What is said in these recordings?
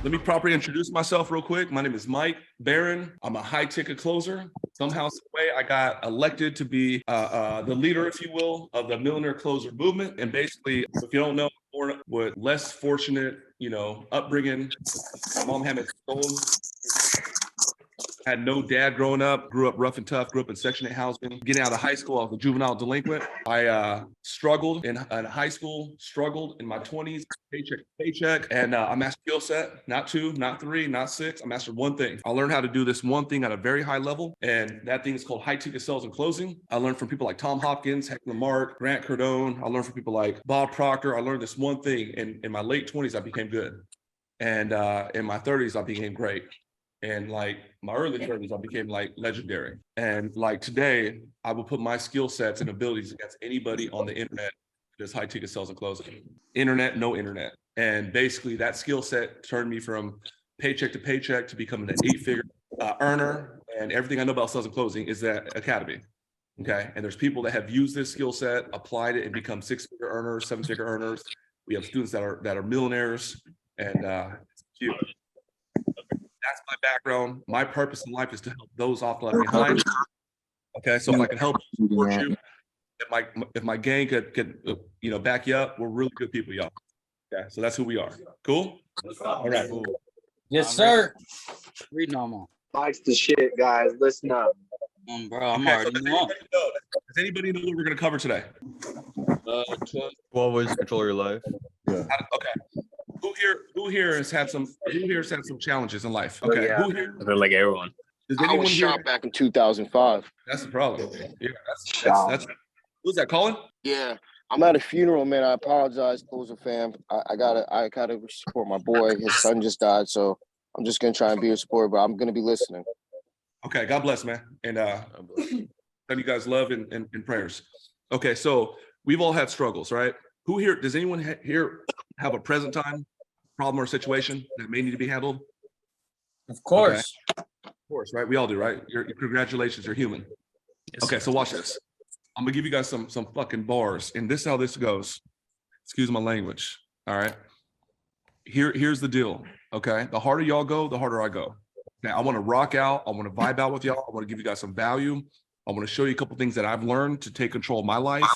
Let me properly introduce myself real quick. My name is Mike Barron. I'm a high ticket closer. Somehow, some way, I got elected to be the leader, if you will, of the Millionaire Closer movement. And basically, if you don't know, born with less fortunate, upbringing. My mom had me stolen. Had no dad growing up, grew up rough and tough, grew up in Section 8 housing. Getting out of high school, I was a juvenile delinquent. I struggled in high school, struggled in my 20s, paycheck to paycheck, and I mastered skill set, not 2, not 3, not 6. I mastered one thing. I learned how to do this one thing at a very high level, and that thing is called high ticket sales and closing. I learned from people like Tom Hopkins, Heck Lamarck, Grant Cardone. I learned from people like Bob Proctor. I learned this one thing, and in my late 20s, I became good. And in my 30s, I became great. And like my early 30s, I became like legendary. And like today, I will put my skill sets and abilities against anybody on the internet that does high ticket sales and closing. Internet, no internet. And basically that skill set turned me from paycheck to paycheck to becoming an 8-figure earner. And everything I know about sales and closing is that academy. Okay. And there's people that have used this skill set, applied it, and become 6-figure earners, 7-figure earners. We have students that are millionaires, and it's cute. That's my background. My purpose in life is to help those off left behind. Okay, so if I can help support you, if my gang could back you up, we're really good people, y'all. Okay, so that's who we are. Cool? All right. Cool. Yes, sir. Read normal. Mike's the shit, guys. Listen up. Bro, I'm already know. Does anybody know what we're gonna cover today? 12 ways to control your life. Yeah. Okay. Who here has had some challenges in life? Okay. Yeah. Who here? I feel like everyone. Does I anyone was here? shot back in 2005. That's the problem. Yeah, that's who's that, Colin? Yeah. I'm at a funeral, man. I apologize, Closer fam. I gotta support my boy. His son just died, so I'm just gonna try and be a support, but I'm gonna be listening. Okay, God bless, man. And send you guys love and prayers. Okay, so we've all had struggles, right? Who here, does anyone here have a present time problem or situation that may need to be handled? Of course. Okay. Of course, right? We all do, right? Congratulations, you're human. Yes, okay, so watch this. I'm gonna give you guys some fucking bars, and this is how this goes. Excuse my language. All right. Here's the deal. Okay. The harder y'all go, the harder I go. Now I want to rock out. I want to vibe out with y'all. I want to give you guys some value. I want to show you a couple things that I've learned to take control of my life.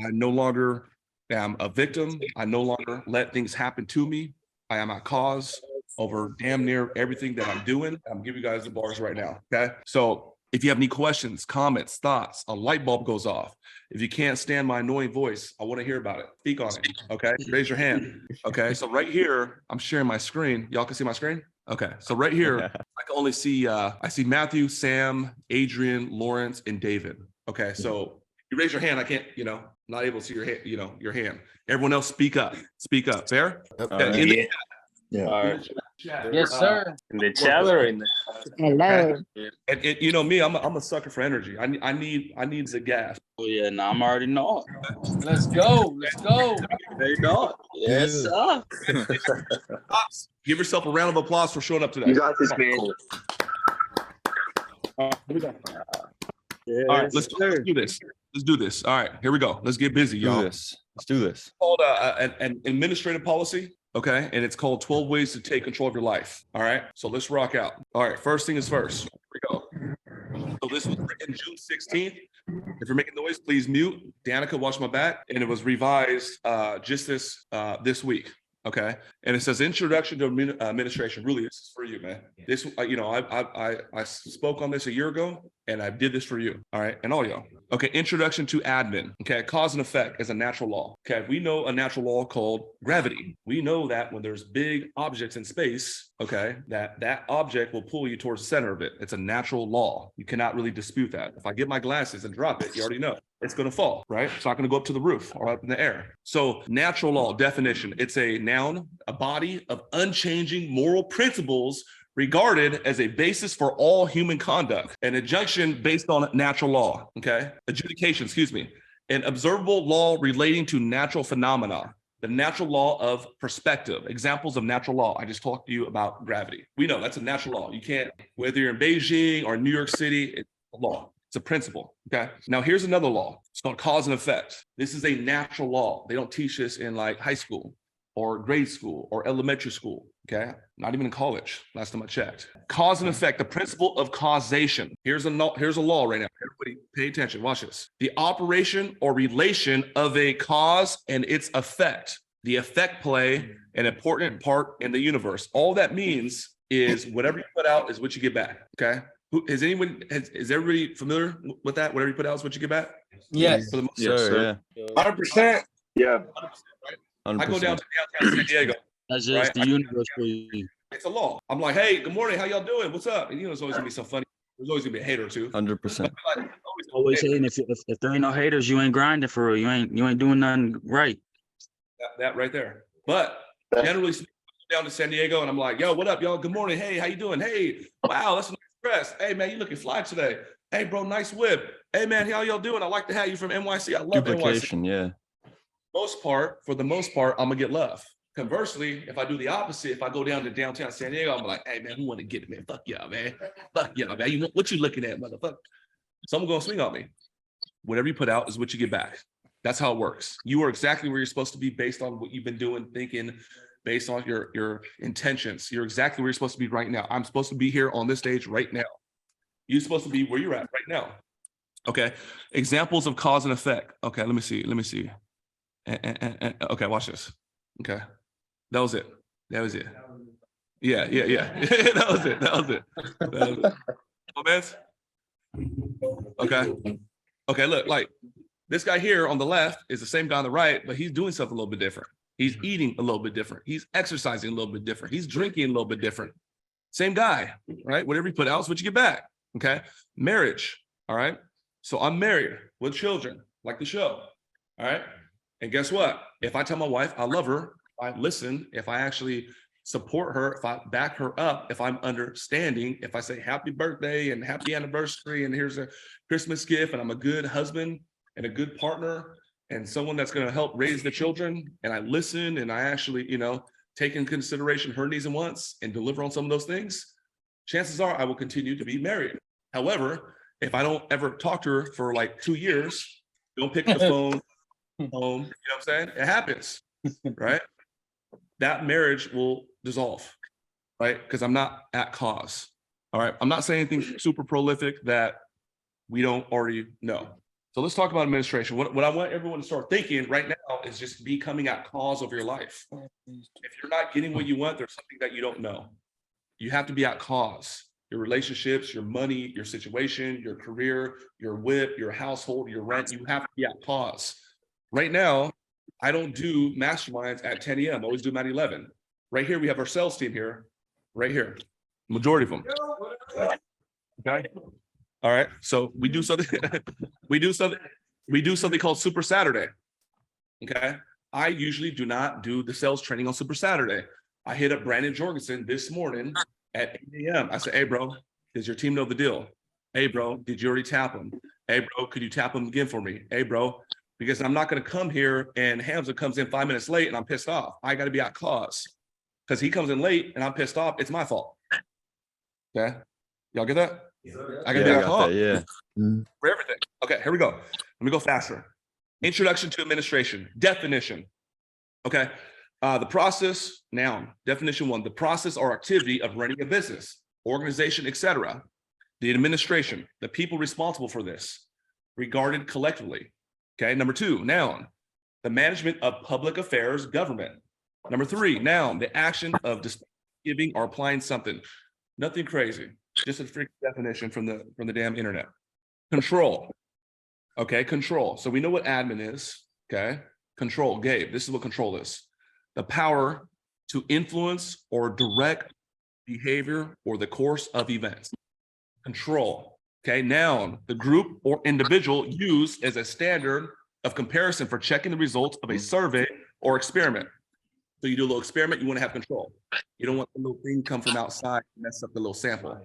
I no longer am a victim. I no longer let things happen to me. I am a cause over damn near everything that I'm doing. I'm gonna give you guys the bars right now. Okay. So if you have any questions, comments, thoughts, a light bulb goes off. If you can't stand my annoying voice, I want to hear about it. Speak on it. Okay. Raise your hand. Okay. So right here, I'm sharing my screen. Y'all can see my screen? Okay. So right here, I can only see, I see Matthew, Sam, Adrian, Lawrence, and David. Okay. So you raise your hand. I can't, not able to see your hand, your hand. Everyone else speak up. Speak up. Fair? Okay. Yeah. All right. Yes, sir. In the chat or in the Hello. And you know me, I'm a sucker for energy. I need the gas. Oh yeah, no, I'm already know. Let's go. Let's go. There you go. Yes, sir. Give yourself a round of applause for showing up today. You got this, man. All right, let's do this. Let's do this. All right, here we go. Let's get busy, y'all. Let's do this. It's called an administrative policy. Okay. And it's called 12 ways to take control of your life. All right. So let's rock out. All right. First thing is first. Here we go. So this was written June 16th. If you're making noise, please mute. Danica, watch my back. And it was revised just this week. Okay. And it says introduction to administration. Really, this is for you, man. This, I spoke on this a year ago and I did this for you. All right. And all y'all. Okay. Introduction to admin. Okay. Cause and effect is a natural law. Okay. We know a natural law called gravity. We know that when there's big objects in space, okay, that object will pull you towards the center of it. It's a natural law. You cannot really dispute that. If I get my glasses and drop it, you already know. It's going to fall, right? It's not going to go up to the roof or up in the air. So natural law definition, it's a noun, a body of unchanging moral principles regarded as a basis for all human conduct, an injunction based on natural law, okay? Adjudication, an observable law relating to natural phenomena, the natural law of perspective. Examples of natural law. I just talked to you about gravity. We know that's a natural law. You can't, whether you're in Beijing or New York City, it's a law. It's a principle, okay? Now here's another law. It's called cause and effect. This is a natural law. They don't teach this in like high school. or grade school or elementary school, okay? Not even in college, last time I checked. Cause and effect, the principle of causation. Here's a law right now. Everybody pay attention, watch this. The operation or relation of a cause and its effect. The effect play an important part in the universe. All that means is whatever you put out is what you get back, okay? Is everybody familiar with that? Whatever you put out is what you get back? Yes. For the most Yes, sir. 100%. Yeah. 100%, right? I go down 100%. to downtown San Diego. That's just Right. the universe for you. It's a law. I'm like, hey, good morning. How y'all doing? What's up? And you know, it's always gonna be some funny. There's always gonna be a hater or two. 100%. Like, Always saying if there ain't no haters, you ain't grinding for real. You ain't doing nothing right. that right there. But generally speaking, I go down to San Diego and I'm like, yo, what up, y'all? Good morning. Hey, how you doing? Hey, wow, that's a nice dress. Hey, man, you looking fly today. Hey, bro, nice whip. Hey, man, how y'all doing? I like to have you from NYC. I love Duplication, yeah. For the most part, I'm gonna get love. Conversely, if I do the opposite, if I go down to downtown San Diego, I'm like, hey man, who want to get it, man? Fuck y'all, man. Fuck y'all, man. What you looking at, motherfucker? Someone gonna swing on me. Whatever you put out is what you get back. That's how it works. You are exactly where you're supposed to be based on what you've been doing, thinking, based on your intentions. You're exactly where you're supposed to be right now. I'm supposed to be here on this stage right now. You're supposed to be where you're at right now. Okay. Examples of cause and effect. Okay, let me see. Okay, watch this. Okay. That was it. Yeah. That was it. Comments? Okay, look, like this guy here on the left is the same guy on the right, but he's doing something a little bit different. He's eating a little bit different. He's exercising a little bit different. He's drinking a little bit different. Same guy, right? Whatever you put out is what you get back. Okay. Marriage. All right. So I'm married with children, like the show. All right. And guess what? If I tell my wife I love her, if I listen, if I actually support her, if I back her up, if I'm understanding, if I say happy birthday and happy anniversary and here's a Christmas gift and I'm a good husband and a good partner and someone that's going to help raise the children, and I listen and I actually, take in consideration her needs and wants and deliver on some of those things, chances are I will continue to be married. However, if I don't ever talk to her for like 2 years, don't pick up the phone, home, you know what I'm saying? It happens, right? That marriage will dissolve, right? Because I'm not at cause. All right. I'm not saying anything super prolific that we don't already know. So let's talk about administration. What I want everyone to start thinking right now is just becoming at cause of your life. If you're not getting what you want, there's something that you don't know. You have to be at cause. Your relationships, your money, your situation, your career, your whip, your household, your rent, you have to be at cause. Right now, I don't do masterminds at 10 a.m. I always do them at 11. Right here, we have our sales team here, right here, majority of them. Okay. All right. So we do something, we do something called Super Saturday. Okay. I usually do not do the sales training on Super Saturday. I hit up Brandon Jorgensen this morning at 8 a.m. I said, hey, bro, does your team know the deal? Hey, bro, did you already tap them? Hey, bro, could you tap them again for me? Hey, bro, because I'm not going to come here and Hamza comes in 5 minutes late and I'm pissed off. I got to be at cause because he comes in late and I'm pissed off. It's my fault. Okay. Y'all get that? I got to be at cause for everything. Okay, here we go. Let me go faster. Introduction to administration. Definition. Okay. The process, noun. Definition 1, the process or activity of running a business, organization, etc. The administration, the people responsible for this, regarded collectively. Okay. Number 2, noun, the management of public affairs, government. Number 3, noun, the action of giving or applying something. Nothing crazy. Just a freaking definition from the damn internet. Control. Okay, control. So we know what admin is. Okay. Control. Gabe, this is what control is. The power to influence or direct behavior or the course of events. Control. Okay. Noun, the group or individual used as a standard of comparison for checking the results of a survey or experiment. So you do a little experiment, you want to have control. You don't want the little thing come from outside and mess up the little sample.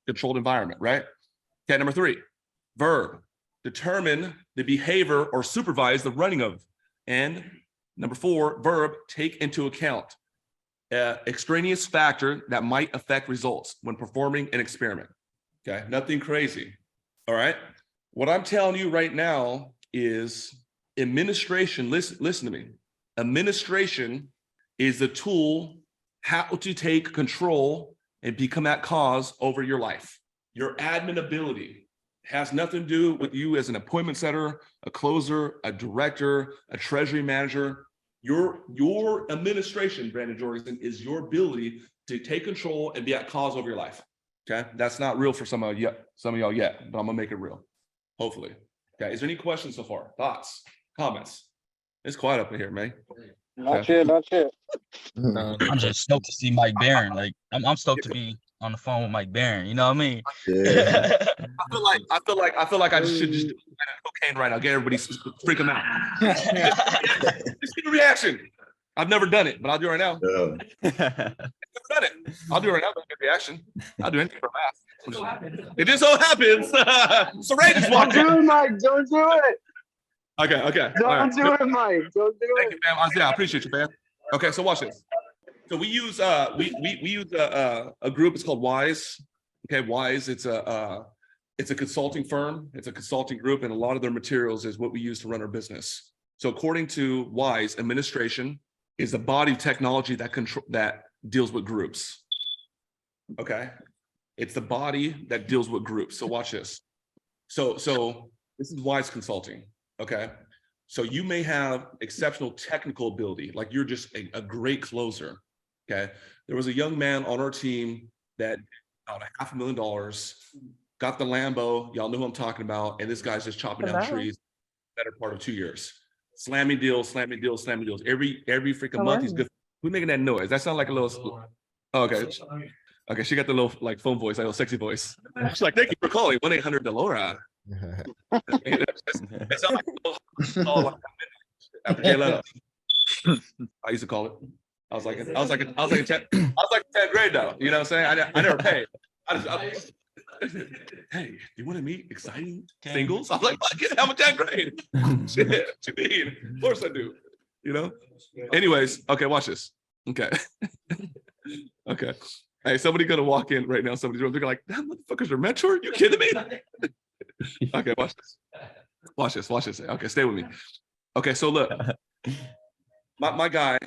Controlled environment, right? Okay, number 3, verb. Determine the behavior or supervise the running of. And number 4, verb, take into account extraneous factor that might affect results when performing an experiment. Okay, nothing crazy. All right. What I'm telling you right now is administration. Listen to me. Administration is the tool how to take control and become at cause over your life. Your admin ability has nothing to do with you as an appointment setter, a closer, a director, a treasury manager. Your administration, Brandon Jorgensen, is your ability to take control and be at cause over your life. Okay, that's not real for some of y'all yet, but I'm gonna make it real, hopefully. Okay, is there any questions so far? Thoughts, comments? It's quiet up in here, man. Not yet. I'm just stoked to see Mike Barron. Like I'm stoked to be on the phone with Mike Barron. You know what I mean? Yeah. I feel like I should just do cocaine right now. Get everybody freak them out. Just get a reaction. I've never done it, but I'll do it right now. I've never done it. I'll do it right now. Get a reaction. I'll do anything for math. It just so happens. So Ray just walked in. Don't do it, Mike. Don't do it. Okay. Don't do it, Mike. Don't do Thank it. you, man. Yeah, I appreciate you, man. Okay, so watch this. So we use we use a group. It's called Wise. Okay, Wise. It's a consulting firm. It's a consulting group, and a lot of their materials is what we use to run our business. So according to Wise, administration is the body of technology that deals with groups. Okay, it's the body that deals with groups. So watch this. So this is Wise Consulting. Okay, so you may have exceptional technical ability, like you're just a great closer. Okay, there was a young man on our team that got $500,000, got the Lambo. Y'all know who I'm talking about, and this guy's just chopping down trees. Better part of 2 years, slamming deals. Every freaking month he's good. Who's making that noise? That sounds like a little. Oh, okay. Okay, she got the little like phone voice, like a little sexy voice. She's like, "Thank you for calling 1-800-DeLora." It sounds like a little call after Jay Leno. I used to call it. I was like a 10th grade though. You know what I'm saying? I never paid. Hey, you want to meet exciting singles? I'm like, I'm a 10th grade. Shit, what you mean? Of course I do. You know. Anyways, okay, watch this. Okay. Okay. Hey, somebody gonna walk in right now. Somebody's room. They're like, that motherfucker's your mentor? You kidding me? Okay, watch this. Watch this. Okay, stay with me. Okay, so look, my guy,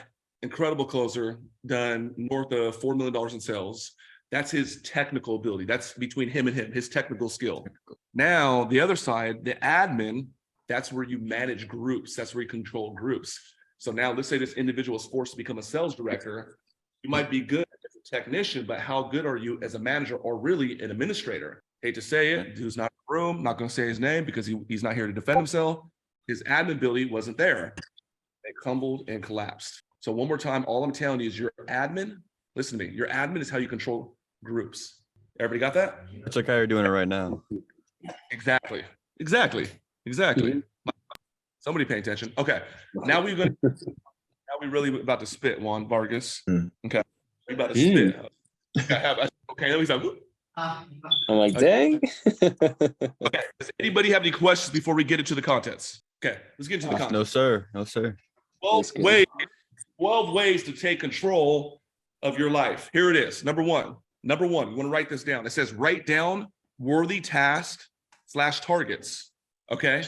incredible closer, done north of $4 million in sales. That's his technical ability. That's between him and his technical skill. Now, the other side, the admin, that's where you manage groups. That's where you control groups. So now let's say this individual is forced to become a sales director. You might be good as a technician, but how good are you as a manager or really an administrator? Hate to say it, dude's not in the room, not gonna say his name because he's not here to defend himself. His admin ability wasn't there. It crumbled and collapsed. So one more time, all I'm telling you is your admin, listen to me, your admin is how you control groups. Everybody got that? It's like how you're doing it right now. Exactly. Somebody paying attention. Okay, now we really about to spit, Juan Vargas. Okay, we about to spit. Okay, let me stop. I'm like, dang. Okay, does anybody have any questions before we get into the contents? Okay, let's get into the contents. No, sir. 12 ways to take control of your life. Here it is. Number one, you want to write this down. It says write down worthy tasks / targets. Okay.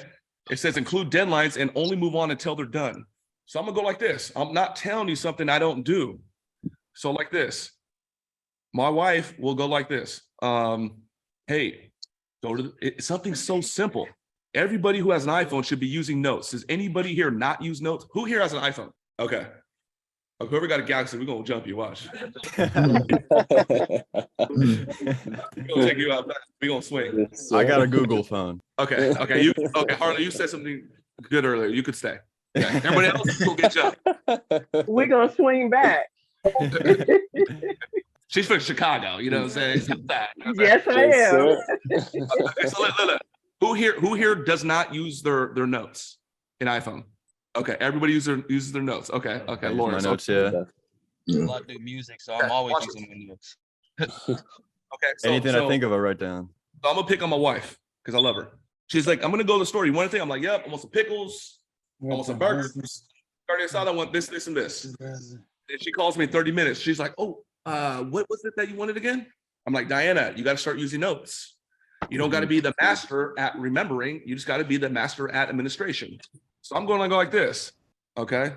It says include deadlines and only move on until they're done. So I'm gonna go like this. I'm not telling you something I don't do. So like this, my wife will go like this. Hey, go to something so simple. Everybody who has an iPhone should be using notes. Does anybody here not use notes? Who here has an iPhone? Okay. Whoever got a Galaxy, we're gonna jump you. Watch. We're gonna take you out. We're gonna swing. I got a Google phone. Okay. Harley, you said something good earlier. You could stay. Okay. Everybody else will get jumped. We're gonna swing back. She's from Chicago. You know what I'm saying? Yes, I am. Okay, so look. Who here does not use their notes in iPhone? Okay, everybody uses their notes. Okay, Lauren. My notes, yeah. I love do music, so I'm always using my notes. Okay, Anything I think of, I write down. So I'm gonna pick on my wife because I love her. She's like, I'm gonna go to the store. You want anything? I'm like, yep. I want some pickles. I want some burgers. Carne asada. I want this, and this. And she calls me in 30 minutes. She's like, oh, what was it that you wanted again? I'm like, Diana, you got to start using notes. You don't got to be the master at remembering. You just got to be the master at administration. So I'm going to go like this. Okay.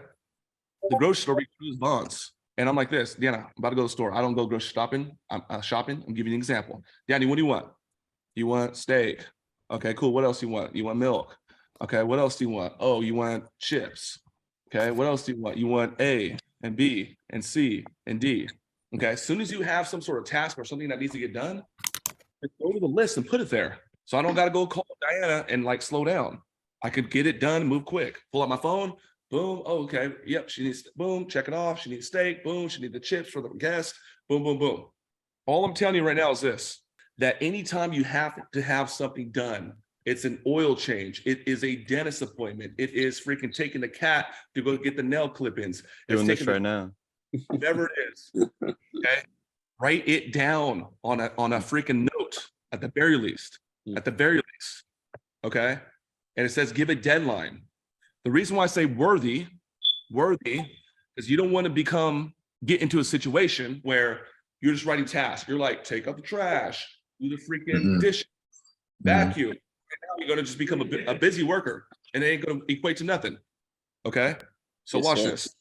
the grocery store renews bonds. And I'm like this, Deanna, I'm about to go to the store. I don't go grocery shopping. I'm shopping. I'm giving you an example. Danny, what do you want? You want steak? Okay, cool. What else do you want? You want milk? Okay, what else do you want? Oh, you want chips? Okay, what else do you want? You want A and B and C and D. Okay, as soon as you have some sort of task or something that needs to get done, just go to the list and put it there. So I don't got to go call Diana and like slow down. I could get it done, move quick. Pull out my phone, boom. Oh, okay, yep, she needs, boom, check it off. She needs steak, boom. She needs the chips for the guest, boom, boom, boom. All I'm telling you right now is this, that anytime you have to have something done, it's an oil change. It is a dentist appointment. It is freaking taking the cat to go get the nail clip-ins. Doing this right now. Whatever it is, okay? Write it down on a freaking note at the very least. At the very least, okay? And it says give a deadline. The reason why I say worthy, is you don't want to get into a situation where you're just writing tasks. You're like, take out the trash, do the freaking dishes, vacuum. And now you're going to just become a busy worker, and it ain't going to equate to nothing, okay? So Yes, watch sir. this.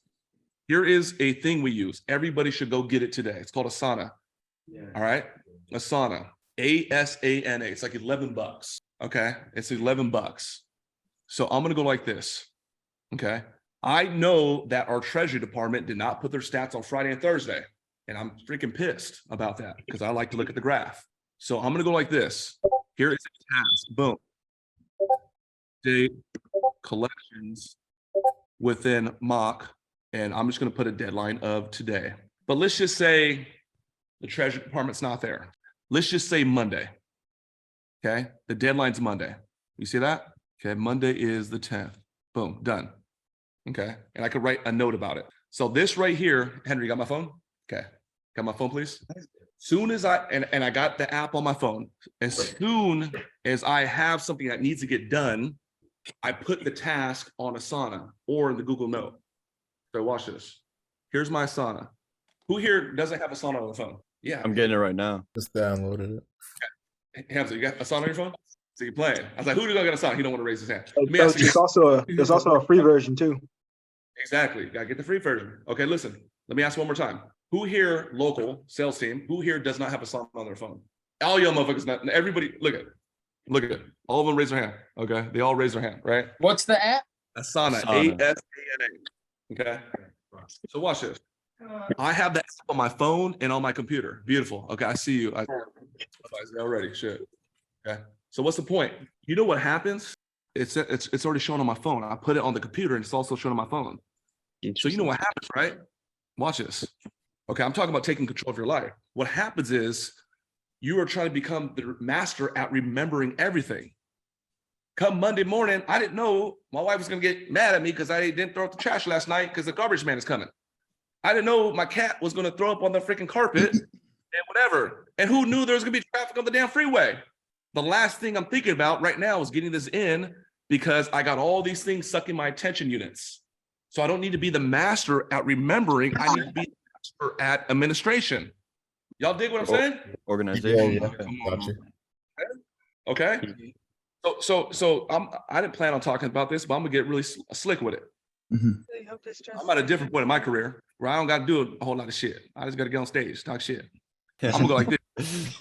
Here is a thing we use. Everybody should go get it today. It's called Asana. All right? Asana. ASANA. It's like $11. Okay? It's $11. So I'm gonna go like this. Okay. I know that our treasury department did not put their stats on Friday and Thursday. And I'm freaking pissed about that because I like to look at the graph. So I'm gonna go like this. Here is a task. Boom. Date collections within mock. And I'm just going to put a deadline of today. But let's just say the treasury department's not there. Let's just say Monday. Okay. The deadline's Monday. You see that? Okay. Monday is the 10th. Boom. Done. Okay. And I could write a note about it. So this right here, Henry, you got my phone? Okay. Got my phone, please? Soon as I got the app on my phone, as soon as I have something that needs to get done, I put the task on Asana or in the Google Note. So watch this. Here's my Asana. Who here doesn't have Asana on the phone? Yeah. I'm getting it right now. Just downloaded it. Okay. Hamza, you got Asana on your phone? So you're playing. I was like, who do I get Asana? He don't want to raise his hand. So Let me ask you. there's also a free version too. Exactly. Gotta get the free version. Okay, listen. Let me ask one more time. Who here, local sales team, who here does not have Asana on their phone? All y'all motherfuckers, not everybody, look at it. All of them raise their hand. Okay. They all raise their hand, right? What's the app? Asana. Asana. ASANA. Okay. So watch this. I have the app on my phone and on my computer. Beautiful. Okay, I see you. I already. Shit. Okay. So what's the point? You know what happens? It's already shown on my phone. I put it on the computer and it's also shown on my phone. So you know what happens, right? Watch this. Okay, I'm talking about taking control of your life. What happens is you are trying to become the master at remembering everything. Come Monday morning, I didn't know my wife was gonna get mad at me because I didn't throw out the trash last night because the garbage man is coming. I didn't know my cat was gonna throw up on the freaking carpet and whatever. And who knew there was gonna be traffic on the damn freeway? The last thing I'm thinking about right now is getting this in because I got all these things sucking my attention units. So I don't need to be the master at remembering. I need to be the master at administration. Y'all dig what I'm saying? Organization. Gotcha. Okay. So I didn't plan on talking about this, but I'm gonna get really slick with it. I'm at a different point in my career where I don't got to do a whole lot of shit. I just got to get on stage, talk shit. I'm gonna go like this.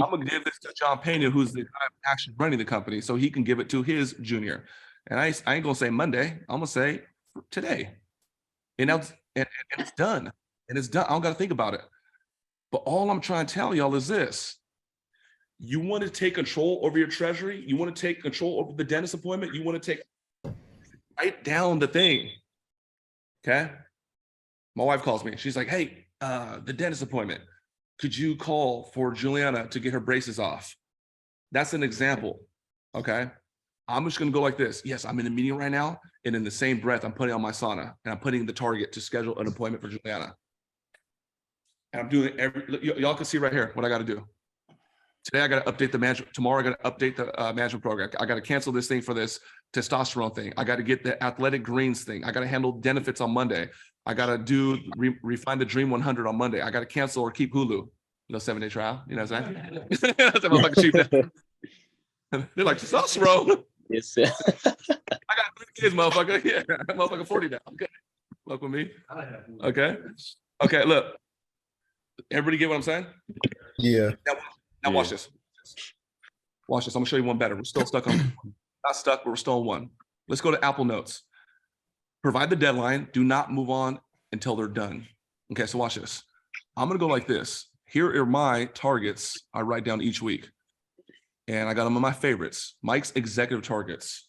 I'm gonna give this to John Pena, who's the guy actually running the company, so he can give it to his junior. And I ain't gonna say Monday. I'm gonna say today. And now and it's done. And it's done. I don't got to think about it. But all I'm trying to tell y'all is this. You want to take control over your treasury? You want to take control over the dentist appointment? You want to write down the thing. Okay. My wife calls me. She's like, hey, the dentist appointment. Could you call for Juliana to get her braces off? That's an example. Okay. I'm just going to go like this. Yes, I'm in a meeting right now. And in the same breath, I'm putting on my Asana and I'm putting the target to schedule an appointment for Juliana. And I'm doing y'all can see right here what I got to do. Today, I got to update the management. Tomorrow, I got to update the management program. I got to cancel this thing for this testosterone thing. I got to get the athletic greens thing. I got to handle benefits on Monday. I got to do refine the Dream 100 on Monday. I got to cancel or keep Hulu. 7-day trial. You know what I'm saying? That's like cheap. They're like testosterone. Yes, sir. I got 3 kids, motherfucker. Yeah, motherfucker 40 now. Okay. Fuck with me. Okay. Okay, look. Everybody get what I'm saying? Yeah. Now watch this. Watch this. I'm gonna show you one better. We're still stuck on not stuck, but we're still on one. Let's go to Apple Notes. Provide the deadline. Do not move on until they're done. Okay, so watch this. I'm gonna go like this. Here are my targets I write down each week. And I got them on my favorites. Mike's executive targets.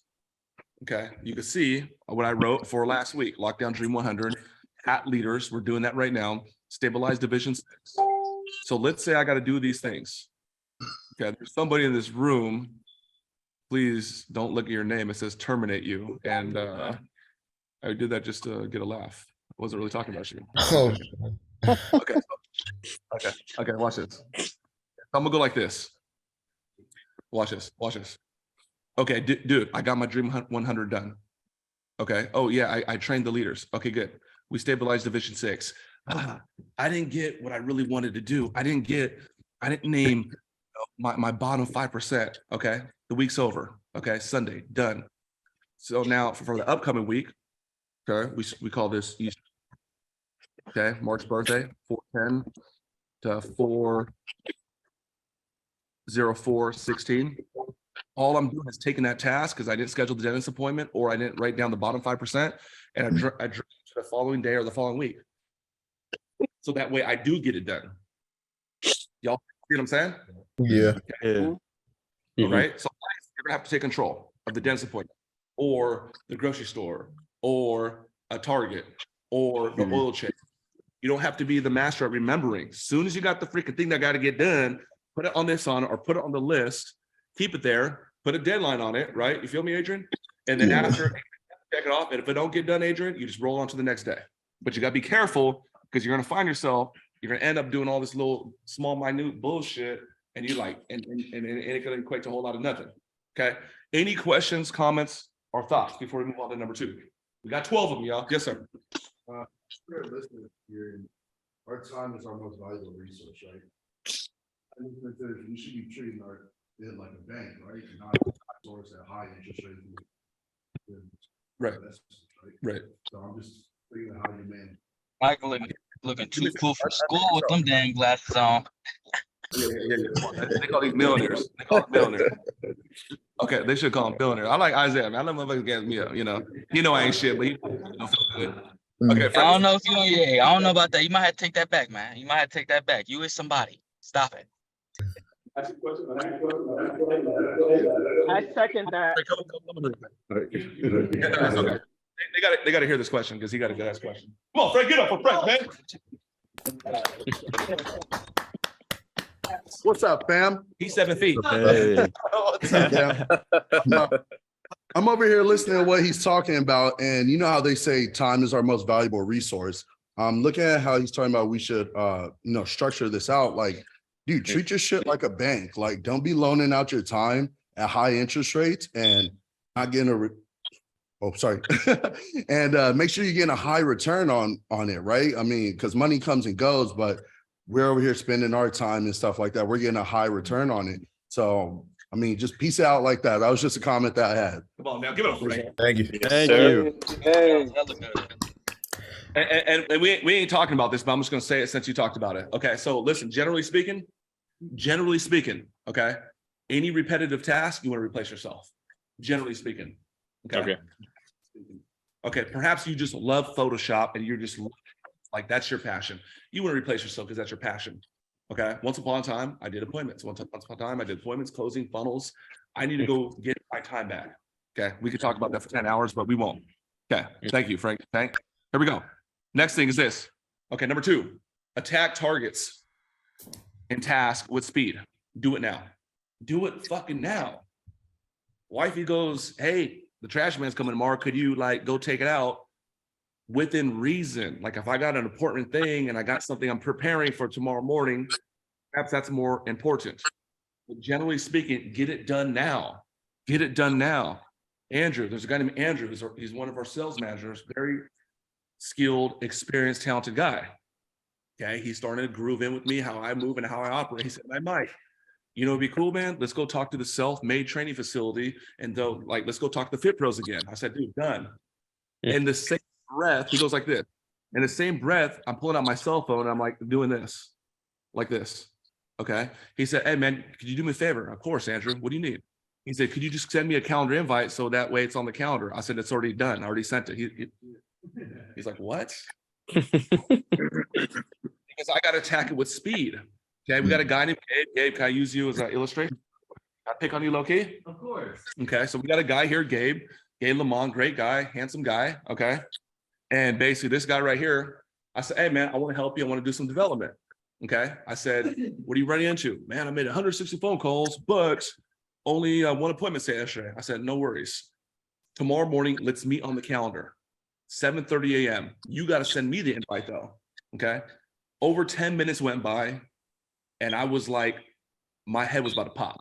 Okay, you can see what I wrote for last week. Lockdown Dream 100 at leaders. We're doing that right now. Stabilize Division 6. So let's say I got to do these things. Okay, there's somebody in this room. Please don't look at your name. It says terminate you. And I did that just to get a laugh. I wasn't really talking about you. Oh. Okay. Okay, watch this. I'm gonna go like this. Watch this. Okay, dude, I got my Dream 100 done. Okay. Oh yeah, I trained the leaders. Okay, good. We stabilized Division 6. I didn't get what I really wanted to do. I didn't name my bottom 5%. Okay, the week's over. Okay, Sunday done. So now for the upcoming week, okay, we call this Easter. Okay, Mark's birthday, 4/10 to 4/04/16. All I'm doing is taking that task because I didn't schedule the dentist appointment or I didn't write down the bottom 5%, and I drew to the following day or the following week. So that way I do get it done. Y'all see what I'm saying? Yeah. Yeah. All right. So you're gonna have to take control of the dentist appointment or the grocery store or a Target or the oil change. You don't have to be the master at remembering. As soon as you got the freaking thing that got to get done, put it on or put it on the list, keep it there, put a deadline on it, right? You feel me, Adrian? And then after, check it off. And if it don't get done, Adrian, you just roll on to the next day. But you got to be careful because you're going to find yourself, you're going to end up doing all this little small, minute bullshit. And you like, and it could equate to a whole lot of nothing. Okay. Any questions, comments, or thoughts before we move on to number 2? We got 12 of them, y'all. Yes, sir. Our time is our most valuable resource, right? I think that you should be treating it like a bank, right? Not a source at high interest rate. Right. Right. So I'm just thinking how you man. Michael looking too cool for school with them dang glasses on. Yeah. They call these millionaires. They call them millionaires. Okay, they should call him billionaire. I like Isaiah, man. I love motherfuckers gas me up, you know. I ain't shit, but he don't feel good. Okay, I don't know if you I don't know about that. You might have to take that back, man. You might have to take that back. You is somebody. Stop it. I second that. That's okay. They got to hear this question because he got a good ass question. Come on, Frank, get up for Frank, man. What's up, fam? He's 7 feet. Hey. What's up? Yeah. I'm over here listening to what he's talking about, and you know how they say time is our most valuable resource. I'm looking at how he's talking about we should, structure this out. Like, dude, treat your shit like a bank. Like, don't be loaning out your time at high interest rates and not getting and make sure you're getting a high return on it, right? I mean, because money comes and goes, but we're over here spending our time and stuff like that. We're getting a high return on it. So, I mean, just peace out like that. That was just a comment that I had. Come on now, give it up, Frank. Thank you. Thank you. Hey. And we ain't talking about this, but I'm just going to say it since you talked about it. Okay, so listen, generally speaking, okay, any repetitive task, you want to replace yourself. Generally speaking. Okay, perhaps you just love Photoshop and you're just like, that's your passion. You want to replace yourself because that's your passion. Okay, once upon a time, I did appointments. Once upon a time, I did appointments, closing, funnels. I need to go get my time back. Okay, we could talk about that for 10 hours, but we won't. Okay, thank you, Frank. Here we go. Next thing is this. Okay, number 2, attack targets and task with speed. Do it now. Do it fucking now. Wifey goes, hey, the trash man's coming tomorrow. Could you go take it out? Within reason. Like if I got an important thing and I got something I'm preparing for tomorrow morning, perhaps that's more important. But generally speaking, get it done now. Get it done now. Andrew, there's a guy named Andrew. He's one of our sales managers, very skilled, experienced, talented guy. Okay, he's starting to groove in with me, how I move and how I operate. He said, I might. It'd be cool, man. Let's go talk to the self-made training facility and let's go talk to the Fit Pros again. I said, dude, done. And the same breath, he goes like this. In the same breath, I'm pulling out my cell phone and I'm like doing this, like this. Okay. He said, hey man, could you do me a favor? Of course, Andrew. What do you need? He said, could you just send me a calendar invite so that way it's on the calendar? I said, it's already done. I already sent it. He's like, what? Because I got to attack it with speed. Okay. We got a guy named Gabe. Gabe, can I use you as an illustration? Can I pick on you, Loki? Of course. Okay. So we got a guy here, Gabe Lamont, great guy, handsome guy. Okay. And basically this guy right here, I said, hey man, I want to help you. I want to do some development. Okay. I said, what are you running into? Man, I made 160 phone calls, but only one appointment set yesterday. I said, no worries. Tomorrow morning, let's meet on the calendar. 7:30 a.m. You got to send me the invite though. Okay. Over 10 minutes went by and I was like, my head was about to pop.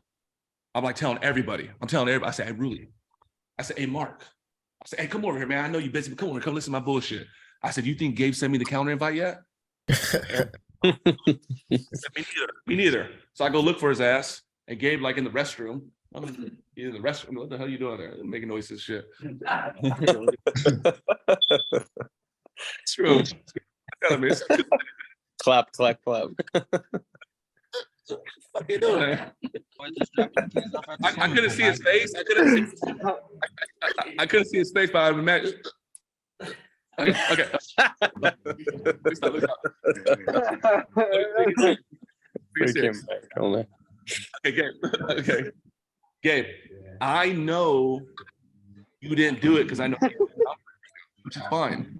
I'm like telling everybody. I said, I said, hey, Mark. I said, hey, come over here, man. I know you're busy, but come over here. Come listen to my bullshit. I said, you think Gabe sent me the calendar invite yet? I said, me neither. So I go look for his ass. And Gabe, like in the restroom. He's in the restroom. What the hell are you doing there? Making noises and shit. It's true. Clap, clap, clap. What are you doing? I couldn't see his face. I couldn't see his face, but I imagine. Okay. Okay, Gabe. Okay, Gabe. I know you didn't do it because I know, which is fine.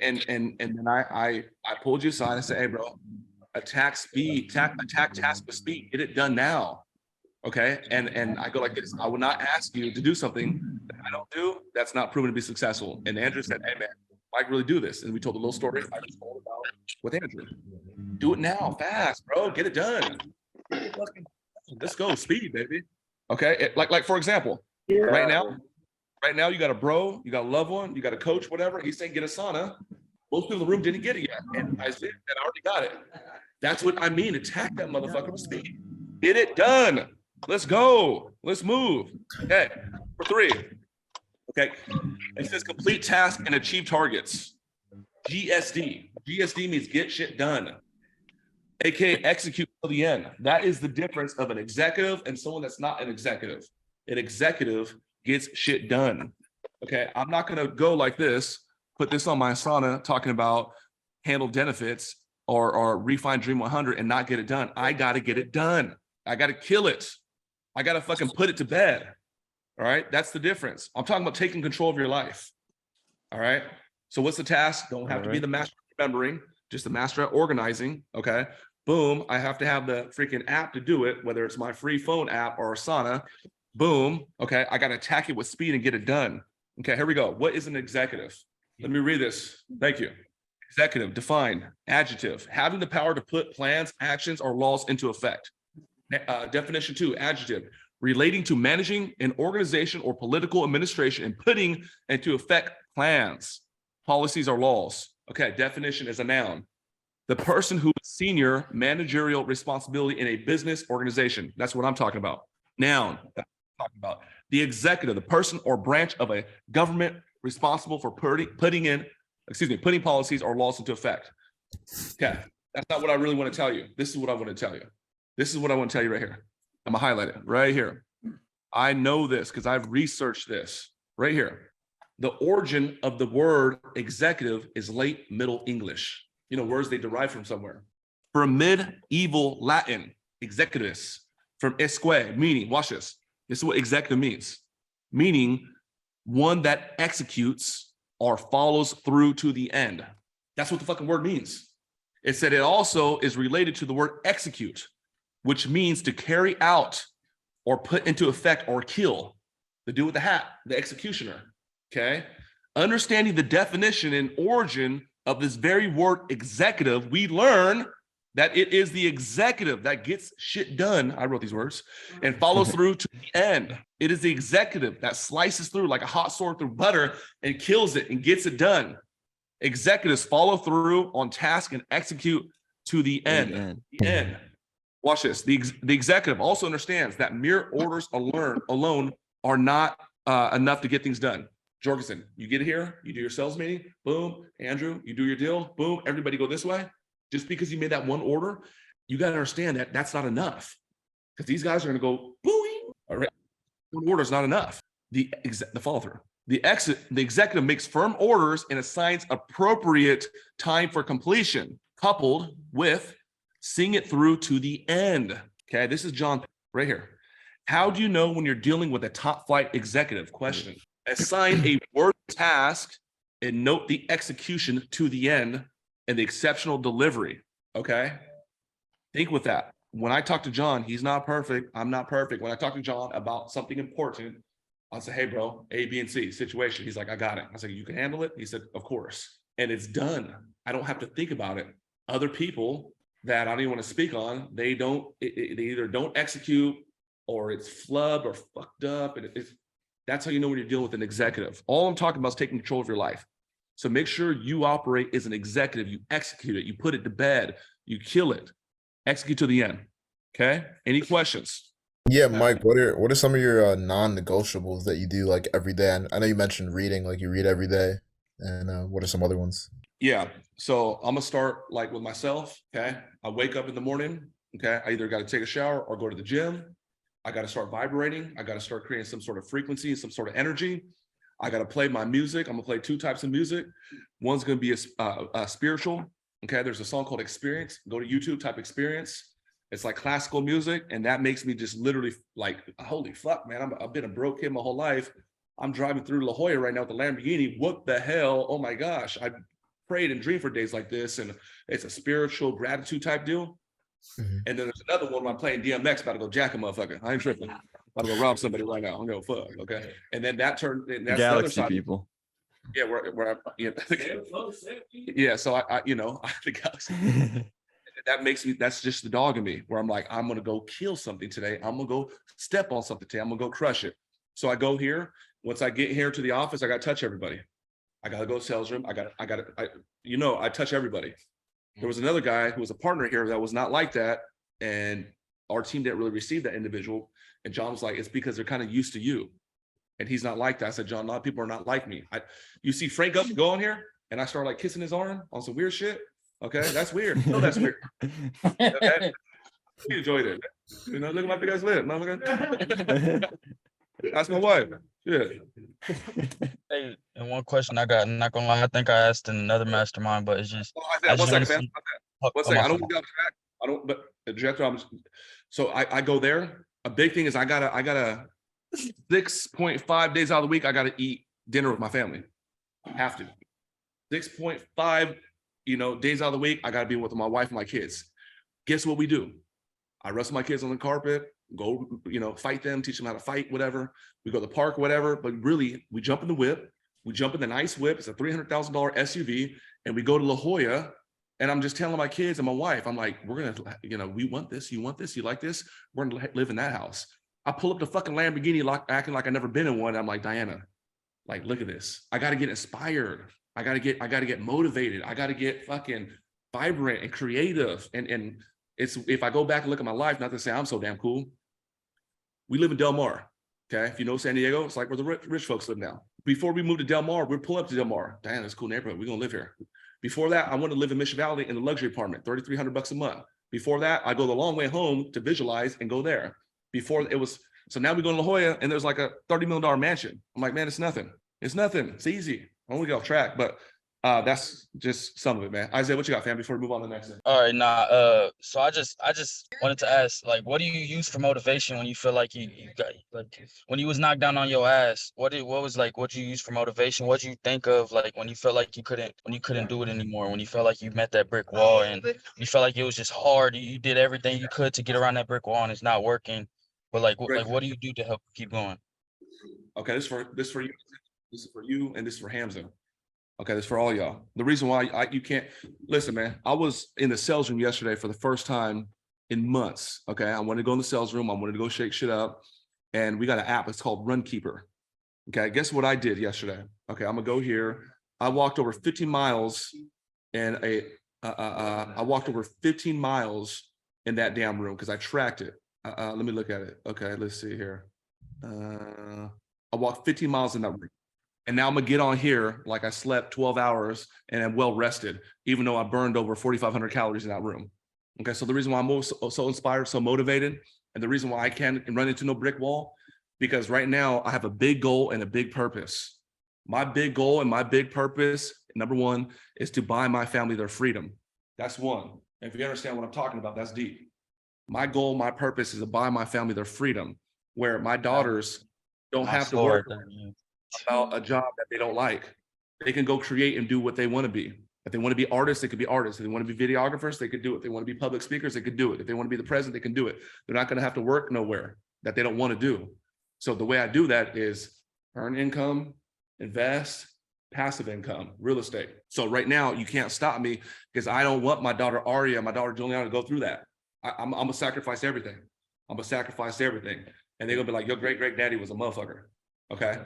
And then I pulled you aside and said, hey, bro. Attack task with speed, get it done now. Okay. And I go like this. I will not ask you to do something that I don't do that's not proven to be successful. And Andrew said, hey man, I can really do this. And we told a little story I just told about with Andrew. Do it now, fast, bro. Get it done. Let's go, speed, baby. Okay. Like for example, right now you got a bro, you got a loved one, you got a coach, whatever. He's saying get a sauna. Most people in the room didn't get it yet. And I said, I already got it. That's what I mean. Attack that motherfucker with speed. Get it done. Let's go. Let's move. Okay. For 3. Okay. It says complete task and achieve targets. GSD. GSD means get shit done. AKA execute till the end. That is the difference of an executive and someone that's not an executive. An executive gets shit done. Okay. I'm not going to go like this, put this on my Asana talking about handle benefits or refine Dream 100 and not get it done. I got to get it done. I got to kill it. I got to fucking put it to bed. All right. That's the difference. I'm talking about taking control of your life. All right. So what's the task? Don't have to be the master at remembering, just the master at organizing. Okay. Boom. I have to have the freaking app to do it, whether it's my free phone app or Asana. Boom. Okay. I got to attack it with speed and get it done. Okay. Here we go. What is an executive? Let me read this. Thank you. Executive, define, adjective, having the power to put plans, actions, or laws into effect. Definition 2, adjective, relating to managing an organization or political administration and putting into effect plans, policies, or laws. Okay, definition is a noun. The person who is senior managerial responsibility in a business organization. That's what I'm talking about. Noun, that's what I'm talking about. The executive, the person or branch of a government responsible for putting policies or laws into effect. Okay, that's not what I really want to tell you. This is what I want to tell you. This is what I want to tell you right here. I'm gonna highlight it right here. I know this because I've researched this right here. The origin of the word executive is late Middle English. You know, words they derive from somewhere. From medieval Latin, executus, from esque, meaning, watch this. This is what executive means. Meaning one that executes or follows through to the end. That's what the fucking word means. It said it also is related to the word execute, which means to carry out or put into effect or kill. The dude with the hat, the executioner, okay? Understanding the definition and origin of this very word executive, we learn that it is the executive that gets shit done. I wrote these words and follows through to the end. It is the executive that slices through like a hot sword through butter and kills it and gets it done. Executives follow through on task and execute to the end. The end. Watch this. The executive also understands that mere orders alone are not enough to get things done. Jorgensen, you get here, you do your sales meeting, boom. Andrew, you do your deal, boom. Everybody go this way. Just because you made that one order, you got to understand that that's not enough, because these guys are going to go booing. All right, one order is not enough. The follow through. The executive makes firm orders and assigns appropriate time for completion, coupled with seeing it through to the end. Okay, this is John right here. How do you know when you're dealing with a top flight executive? Question. Assign a work task and note the execution to the end and the exceptional delivery. Okay, think with that. When I talk to John, he's not perfect. I'm not perfect. When I talk to John about something important, I'll say, hey, bro, A, B, and C situation. He's like, I got it. I said, you can handle it? He said, of course. And it's done. I don't have to think about it. Other people that I don't even want to speak on, they either don't execute, or it's flubbed or fucked up. And that's how you know when you're dealing with an executive. All I'm talking about is taking control of your life. So make sure you operate as an executive. You execute it. You put it to bed. You kill it. Execute to the end. Okay? Any questions? Yeah, Mike, what are some of your non-negotiables that you do like every day? And I know you mentioned reading, like you read every day. And what are some other ones? Yeah. So I'm gonna start like with myself. Okay. I wake up in the morning. Okay. I either got to take a shower or go to the gym. I got to start vibrating. I got to start creating some sort of frequency, some sort of energy. I got to play my music. I'm gonna play two types of music. One's gonna be a spiritual. Okay. There's a song called Experience. Go to YouTube, type Experience. It's like classical music, and that makes me just literally like, holy fuck, man! I've been a broke kid my whole life. I'm driving through La Jolla right now with the Lamborghini. What the hell? Oh my gosh! I prayed and dreamed for days like this, and it's a spiritual gratitude type deal. Mm-hmm. And then there's another one where I'm playing DMX, about to go jack a motherfucker. I ain't tripping. About to go rob somebody right now. I'm gonna go fuck. Okay. And then that turned. And that's Galaxy the other side. People. Yeah, yeah. So I the Galaxy. That makes me, that's just the dog in me, where I'm like, I'm going to go kill something today. I'm going to go step on something today. I'm going to go crush it. So I go here. Once I get here to the office, I got to touch everybody. I got to go to sales room. I touch everybody. There was another guy who was a partner here that was not like that. And our team didn't really receive that individual. And John was like, it's because they're kind of used to you. And he's not like that. I said, John, a lot of people are not like me. You see Frank up go on here, and I start like kissing his arm on some weird shit. Okay, that's weird. No, that's weird. Okay? You enjoyed it. Look at my big ass lip, motherfucker. That's my wife. Yeah. Hey, and one question I got, I'm not gonna lie, I think I asked in another mastermind, but it's just. One second. I don't want to get off track. But so I go there. A big thing is I gotta 6.5 days out of the week, I gotta eat dinner with my family. I have to. 6.5 days out of the week, I got to be with my wife and my kids. Guess what we do? I wrestle my kids on the carpet, go, fight them, teach them how to fight, whatever. We go to the park, whatever. But really, we jump in the whip. We jump in the nice whip. It's a $300,000 SUV. And we go to La Jolla. And I'm just telling my kids and my wife, I'm like, we're going to, we want this. You want this? You like this? We're going to live in that house. I pull up the fucking Lamborghini, acting like I've never been in one. I'm like, Diana, like, look at this. I got to get inspired. I gotta get motivated. I gotta get fucking vibrant and creative. And it's, if I go back and look at my life, not to say I'm so damn cool. We live in Del Mar. Okay. If you know San Diego, it's like where the rich folks live now. Before we moved to Del Mar, we're pulling up to Del Mar. Damn, that's a cool neighborhood. We're gonna live here. Before that, I wanted to live in Mission Valley in a luxury apartment, $3,300 a month. Before that, I go the long way home to visualize and go there. Before it was, so now we go to La Jolla and there's like a $30 million mansion. I'm like, man, it's nothing. It's nothing. It's easy. I don't want to get off track, but that's just some of it, man. Isaiah, what you got, fam, before we move on to the next thing? All right, so I just wanted to ask, like, what do you use for motivation when you feel like you got, like, when you was knocked down on your ass? What you use for motivation? What do you think of, like, when you felt like you couldn't do it anymore? When you felt like you met that brick wall and you felt like it was just hard, you did everything you could to get around that brick wall and it's not working. But what do you do to help keep going? Okay, this for you. This is for you, and this is for Hamza. Okay, this is for all y'all. The reason why you can't listen, man. I was in the sales room yesterday for the first time in months. Okay, I wanted to go in the sales room. I wanted to go shake shit up, and we got an app. It's called Runkeeper. Okay, guess what I did yesterday? Okay, I'm gonna go here. I walked over 15 miles, and I walked over 15 miles in that damn room because I tracked it. Let me look at it. Okay, let's see here. I walked 15 miles in that room. And now I'm gonna get on here like I slept 12 hours and I'm well rested, even though I burned over 4,500 calories in that room. Okay, so the reason why I'm so inspired, so motivated, and the reason why I can't run into no brick wall, because right now I have a big goal and a big purpose. My big goal and my big purpose, number one, is to buy my family their freedom. That's one. And if you understand what I'm talking about, that's deep. My goal, my purpose is to buy my family their freedom, where my daughters don't have to work about a job that they don't like. They can go create and do what they want to be. If they want to be artists, they could be artists. If they want to be videographers, they could do it. If they want to be public speakers, they could do it. If they want to be the president, they can do it. They're not going to have to work nowhere that they don't want to do. So the way I do that is earn income, invest, passive income, real estate. So right now you can't stop me because I don't want my daughter Aria, my daughter Juliana to go through that. I'm gonna sacrifice everything. I'm gonna sacrifice everything. And they're gonna be like, your great daddy was a motherfucker. Okay.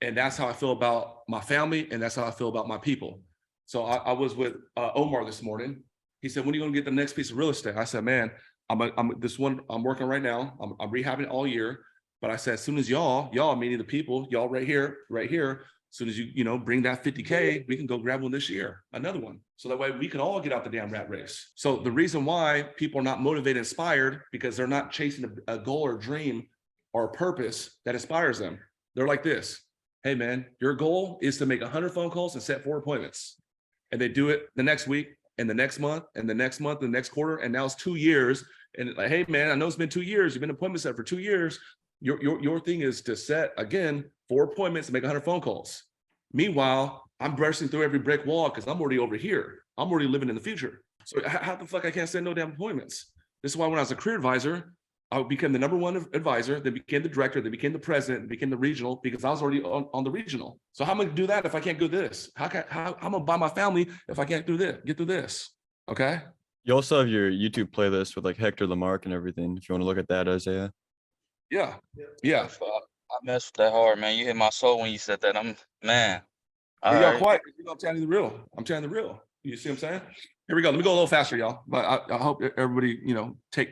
And that's how I feel about my family. And that's how I feel about my people. So I was with Omar this morning. He said, when are you gonna get the next piece of real estate? I said, man, I'm this one I'm working right now. I'm rehabbing it all year. But I said, as soon as y'all meaning the people, y'all right here, as soon as you bring that 50K, we can go grab one this year, another one. So that way we can all get out the damn rat race. So the reason why people are not motivated, inspired, because they're not chasing a goal or dream or a purpose that inspires them. They're like this. Hey man, your goal is to make 100 phone calls and set 4 appointments. And they do it the next week and the next month and the next month, and the next quarter. And now it's 2 years. And like, hey man, I know it's been 2 years. You've been appointment set for 2 years. Your thing is to set, again, 4 appointments and make 100 phone calls. Meanwhile, I'm bursting through every brick wall because I'm already over here. I'm already living in the future. So how the fuck I can't set no damn appointments? This is why when I was a career advisor, I became the #1 advisor, then became the director, then became the president, then became the regional, because I was already on the regional. So how am I gonna do that if I can't do this? How I'm gonna buy my family if I can't get through this? Okay. You also have your YouTube playlist with like Hector Lamarck and everything. If you want to look at that, Isaiah. Yeah. I messed with that hard, man. You hit my soul when you said that. Man. All Y'all right. quiet. I'm telling you the real. You see what I'm saying? Here we go. Let me go a little faster, y'all. But I hope everybody,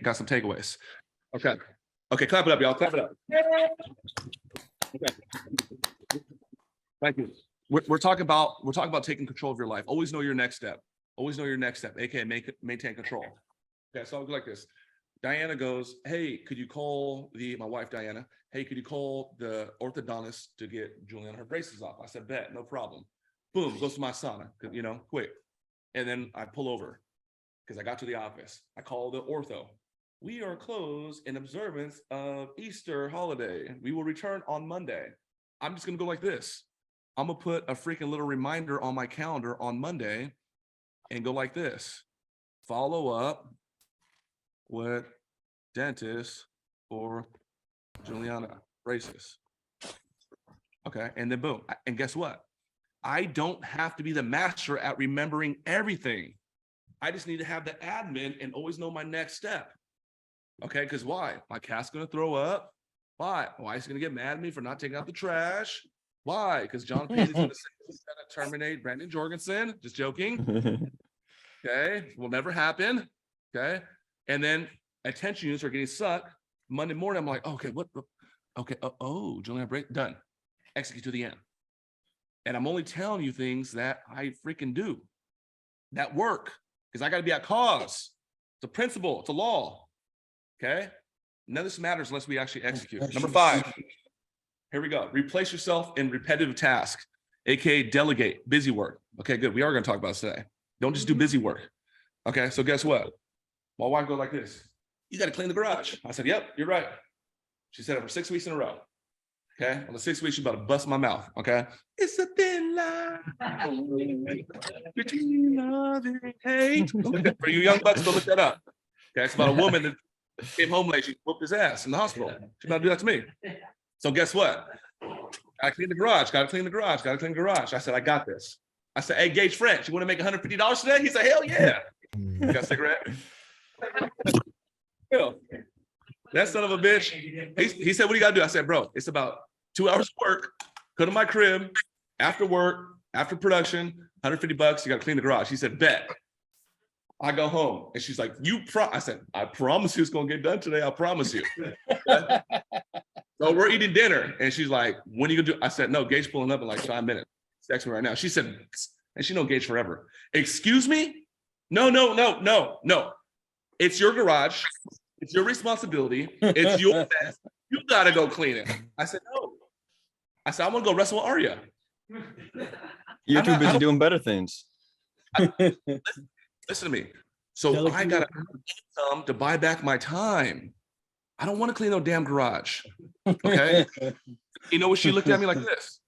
got some takeaways. Okay. Okay, clap it up, y'all. Clap it up. Okay. Thank you. We're talking about taking control of your life. Always know your next step. Always know your next step, aka maintain control. Okay, so I'll go like this. Diana goes, hey, could you call my wife Diana, hey, could you call the orthodontist to get Juliana her braces off? I said, bet, no problem. Boom, goes to my sauna, quick. And then I pull over because I got to the office. I call the ortho. We are closed in observance of Easter holiday. We will return on Monday. I'm just gonna go like this. I'm gonna put a freaking little reminder on my calendar on Monday and go like this. Follow up with dentist or Juliana braces. Okay, and then boom. And guess what? I don't have to be the master at remembering everything. I just need to have the admin and always know my next step. Okay, because why? My cat's gonna throw up. Why? Why is he gonna get mad at me for not taking out the trash? Why? Because John Payne's gonna say he's gonna terminate Brandon Jorgensen. Just joking. Okay, will never happen. Okay. And then attention units are getting sucked. Monday morning, I'm like, okay, what? Okay, Juliana, break, done. Execute to the end. And I'm only telling you things that I freaking do, that work, because I got to be at cause. It's a principle, it's a law. Okay. None of this matters unless we actually execute. Number 5. Here we go. Replace yourself in repetitive tasks, aka delegate, busy work. Okay, good. We are going to talk about this today. Don't just do busy work. Okay, so guess what? My wife goes like this. You got to clean the garage. I said, yep, you're right. She said it for 6 weeks in a row. Okay, on the 6th week, she's about to bust my mouth. Okay, it's a thin line between love and hate. For you young bucks, go look that up. Okay, it's about a woman that came home late. She whooped his ass in the hospital. She's about to do that to me. So guess what? Gotta clean the garage. Gotta clean the garage. Gotta clean the garage. I said, I got this. I said, hey, Gage French, you want to make $150 today? He said, hell yeah. You got a cigarette? That son of a bitch. He said, what do you got to do? I said, bro, it's about 2 hours of work. Go to my crib, after work, after production, $150. You got to clean the garage. He said, bet. I go home. And she's like, I said, I promise you it's going to get done today. I promise you. So So we're eating dinner, and she's like, "When are you gonna do?" I said, "No, Gage's pulling up in like 5 minutes. Text me right now." She said, and she knows Gage forever. "Excuse me? No. It's your garage. It's your responsibility. It's your mess. You gotta go clean it." I said, "No." I said, "I want to go wrestle with Arya." You're too busy doing better things. Listen to me. So I gotta have income to buy back my time. I don't want to clean no damn garage. Okay. You know what? She looked at me like this.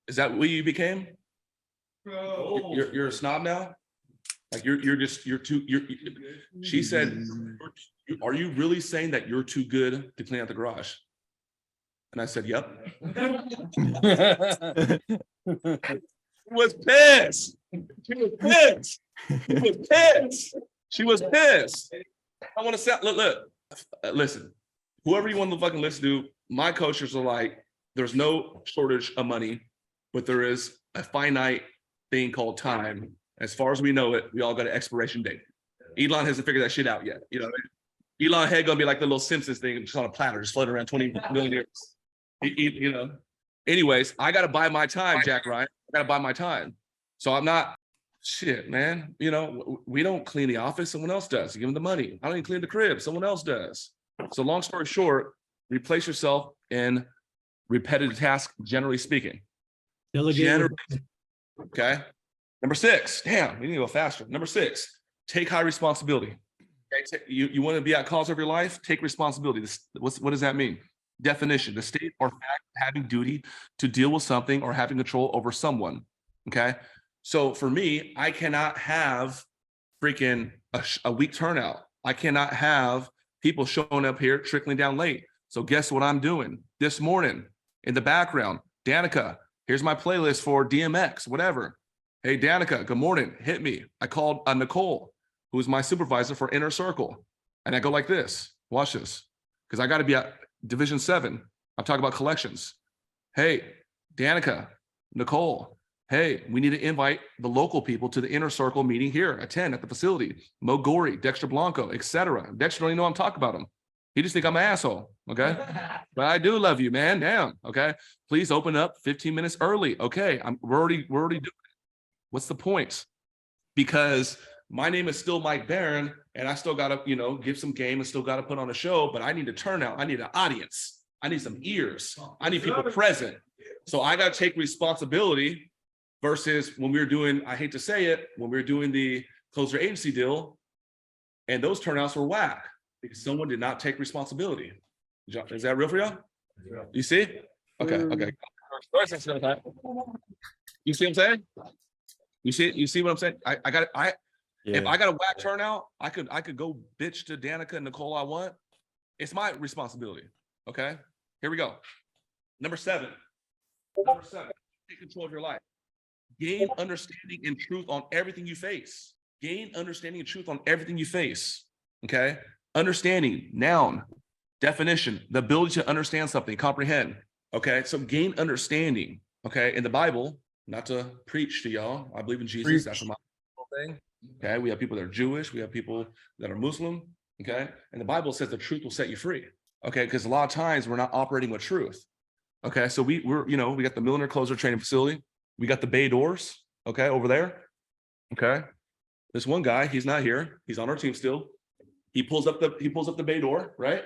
Is that what you became? You're a snob now? Like she said, "Are you really saying that you're too good to clean out the garage?" And I said, "Yep." She was pissed. She was pissed. She was pissed. She was pissed. I want to say, look, listen, whoever you want to fucking listen to, my coaches are like, there's no shortage of money, but there is a finite thing called time. As far as we know it, we all got an expiration date. Elon hasn't figured that shit out yet. You know, Elon head gonna be like the little Simpsons thing, just on a platter, just floating around 20 million years. You know. Anyways, I gotta buy my time, Jack Ryan. I gotta buy my time. So I'm not shit, man. You know, we don't clean the office, someone else does. You give them the money. I don't even clean the crib, someone else does. So long story short, replace yourself in repetitive tasks, generally speaking. Generally, okay. Number 6, damn, we need to go faster. Number 6, take high responsibility. Okay, you want to be at cause of your life? Take responsibility. What does that mean? Definition: the state or fact having duty to deal with something or having control over someone. Okay. So for me, I cannot have freaking a weak turnout. I cannot have people showing up here trickling down late. So guess what I'm doing this morning in the background? Danica, here's my playlist for DMX, whatever. Hey, Danica, good morning. Hit me. I called Nicole, who is my supervisor for Inner Circle. And I go like this. Watch this. Because I got to be at Division 7. I'm talking about collections. Hey, Danica, Nicole. Hey, we need to invite the local people to the Inner Circle meeting here at 10 at the facility. Mo Gori, Dexter Blanco, etc. Dexter don't even know I'm talking about him. He just think I'm an asshole, okay? But I do love you, man. Damn, okay? Please open up 15 minutes early. Okay, we're already doing it. What's the point? Because my name is still Mike Barron, and I still gotta, give some game and still gotta put on a show, but I need a turnout. I need an audience. I need some ears. I need people present. So I gotta take responsibility versus when we were doing, I hate to say it, when we were doing the Closer agency deal, and those turnouts were whack because someone did not take responsibility. Is that real for y'all? You see? Okay. You see what I'm saying? You see what I'm saying? If I got a whack turnout, I could go bitch to Danica and Nicole I want. It's my responsibility. Okay, here we go. Number 7, take control of your life. Gain understanding and truth on everything you face. Gain understanding and truth on everything you face. Okay, understanding, noun, definition, the ability to understand something, comprehend. Okay, so gain understanding. Okay, in the Bible, not to preach to y'all, I believe in Jesus. That's my thing. Okay, we have people that are Jewish, we have people that are Muslim. Okay, and the Bible says the truth will set you free. Okay, because a lot of times we're not operating with truth. Okay, so we got the Millionaire Closer training facility. We got the bay doors. Okay, over there. Okay, this one guy, he's not here. He's on our team still. He pulls up the bay door, right?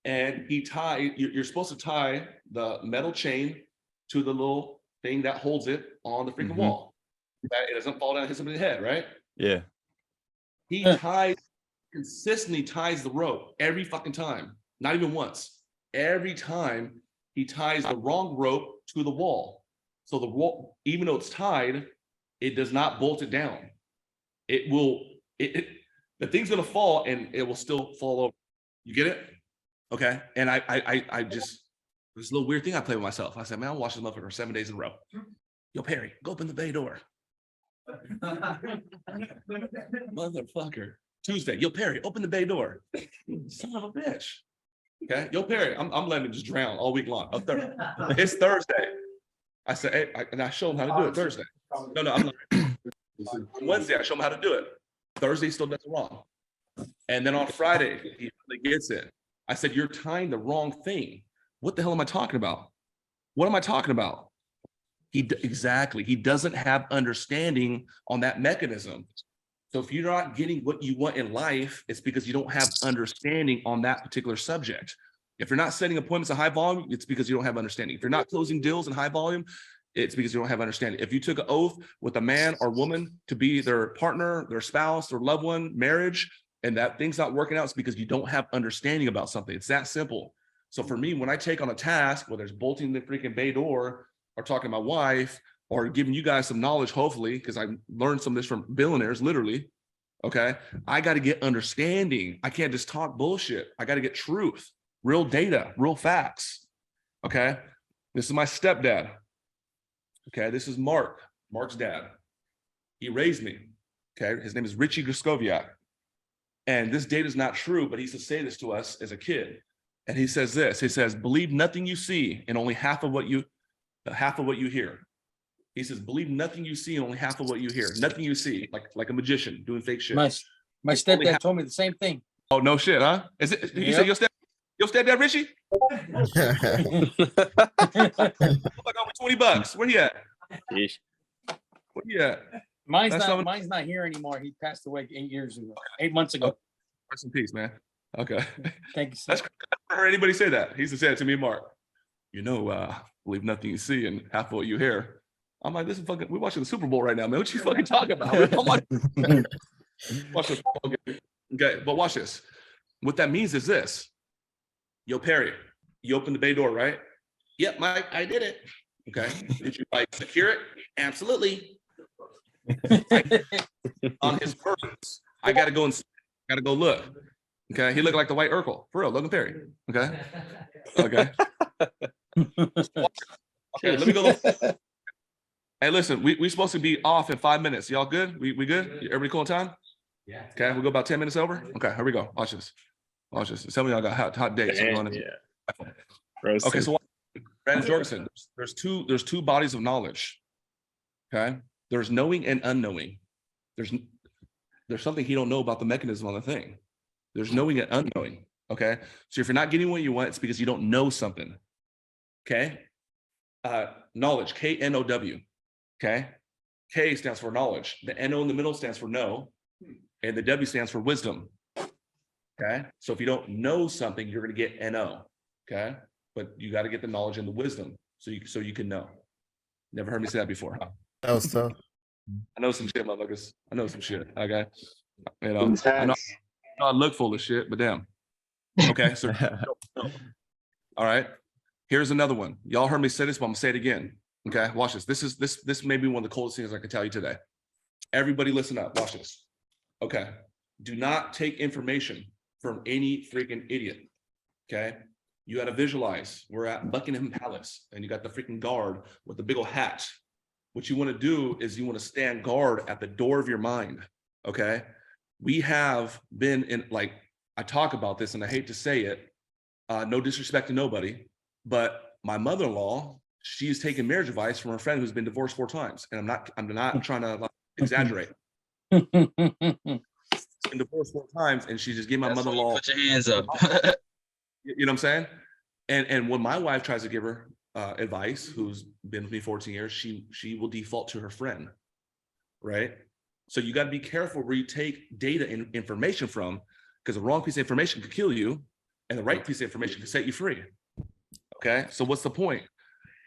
And you're supposed to tie the metal chain to the little thing that holds it on the freaking wall. That it doesn't fall down and hit somebody in the head, right? Yeah. He consistently ties the rope every fucking time. Not even once. Every time he ties the wrong rope to the wall. So the wall, even though it's tied, it does not bolt it down. The thing's gonna fall and it will still fall over. You get it? Okay. And I just, this little weird thing I play with myself. I said, man, I'll watch this motherfucker 7 days in a row. Yo, Perry, go open the bay door. Motherfucker. Tuesday, yo, Perry, open the bay door. Son of a bitch. Okay. Yo, Perry, I'm letting him just drown all week long. It's Thursday. I said, hey, and I show him how to do it Thursday. No, I'm not. Wednesday, I show him how to do it. Thursday, he still does it wrong. And then on Friday, he really gets it. I said, you're tying the wrong thing. what the hell am I talking about? What am I talking about? Exactly. He doesn't have understanding on that mechanism. So if you're not getting what you want in life, it's because you don't have understanding on that particular subject. If you're not setting appointments in high volume, it's because you don't have understanding. If you're not closing deals in high volume, it's because you don't have understanding. If you took an oath with a man or woman to be their partner, their spouse, their loved one, marriage, and that thing's not working out, it's because you don't have understanding about something. It's that simple. So for me, when I take on a task, whether it's bolting the freaking bay door or talking to my wife or giving you guys some knowledge, hopefully, because I learned some of this from billionaires, literally, okay? I got to get understanding. I can't just talk bullshit. I got to get truth, real data, real facts, okay? This is my stepdad, okay? This is Mark's dad. He raised me, okay? His name is Richie Grskoviak. And this data is not true, but he used to say this to us as a kid. And he says this, he says, believe nothing you see and only half of what you hear. He says, believe nothing you see and only half of what you hear. Nothing you see, like a magician doing fake shit. My stepdad told me the same thing. Oh, no shit, huh? Is it, you say your stepdad, Richie? Like over $20. Where he at? Yeesh. Where he at? Mine's not here anymore. He passed away 8 months ago. Rest in peace, man. Okay. Thank you, sir. That's, I never heard anybody say that. He used to say it to me and Mark. Believe nothing you see and half of what you hear. I'm like, this is fucking, we're watching the Super Bowl right now, man. What you fucking talking about? Watch this. Okay, but watch this. What that means is this. Yo, Perry, you opened the bay door, right? Yep, Mike, I did it. Okay. Did you secure it? Absolutely. On his purpose. I gotta go look. Okay. He looked like the white Urkel. For real, Logan Perry. Okay. Okay. Okay, let me go look. Hey, listen, we're supposed to be off in 5 minutes. Y'all good? We good? Everybody cool on time? Yeah. Okay, we'll go about 10 minutes over. Okay, here we go. Watch this. Watch this. Some of y'all got hot dates. Okay, so Brandon Jorgensen, there's two bodies of knowledge. Okay, there's knowing and unknowing. There's something he don't know about the mechanism on the thing. There's knowing and unknowing. Okay, so if you're not getting what you want, it's because you don't know something. Okay, knowledge, K-N-O-W. Okay, K stands for knowledge. The N-O in the middle stands for know, and the W stands for wisdom. Okay, so if you don't know something, you're going to get N-O. Okay, but you got to get the knowledge and the wisdom so you can know. Never heard me say that before, huh? That was tough. I know some shit, motherfuckers. I know some shit. Okay, I know I look full of shit, but damn. Okay, so all right. Here's another one. Y'all heard me say this, but I'm gonna say it again. Okay, watch this. This may be one of the coldest things I can tell you today. Everybody listen up. Watch this. Okay. Do not take information from any freaking idiot. Okay. You got to visualize. We're at Buckingham Palace and you got the freaking guard with the big old hat. What you want to do is you want to stand guard at the door of your mind. Okay. We have been in, like, I talk about this and I hate to say it, no disrespect to nobody, but my mother-in-law, she's taken marriage advice from her friend who's been divorced 4 times. And I'm not trying to exaggerate. Been divorced 4 times and she just gave my mother-in-law. Put your hands up. You know what I'm saying? And when my wife tries to give her advice, who's been with me 14 years, she will default to her friend, right? So you got to be careful where you take data and information from, because the wrong piece of information could kill you and the right piece of information can set you free. Okay, so what's the point?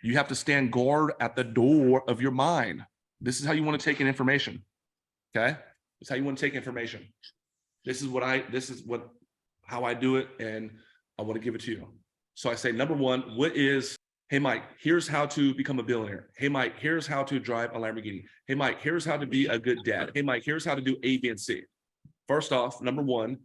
You have to stand guard at the door of your mind. This is how you want to take in information. Okay, this is how you want to take information. This is how I do it, and I want to give it to you. So I say, number one, hey, Mike, here's how to become a billionaire. Hey, Mike, here's how to drive a Lamborghini. Hey, Mike, here's how to be a good dad. Hey, Mike, here's how to do A, B, and C. First off, number one,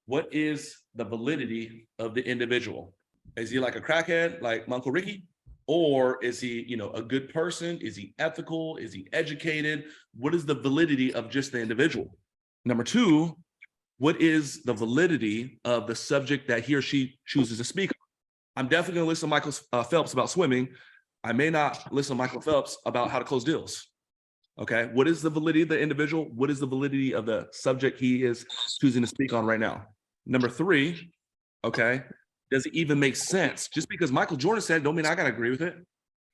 what is the validity of the individual? Is he like a crackhead, like my Uncle Ricky? Or is he, a good person? Is he ethical? Is he educated? What is the validity of just the individual? Number two, what is the validity of the subject that he or she chooses to speak on? I'm definitely going to listen to Michael Phelps about swimming. I may not listen to Michael Phelps about how to close deals. Okay, what is the validity of the individual? What is the validity of the subject he is choosing to speak on right now? Number three, okay, does it even make sense? Just because Michael Jordan said, don't mean I gotta agree with it.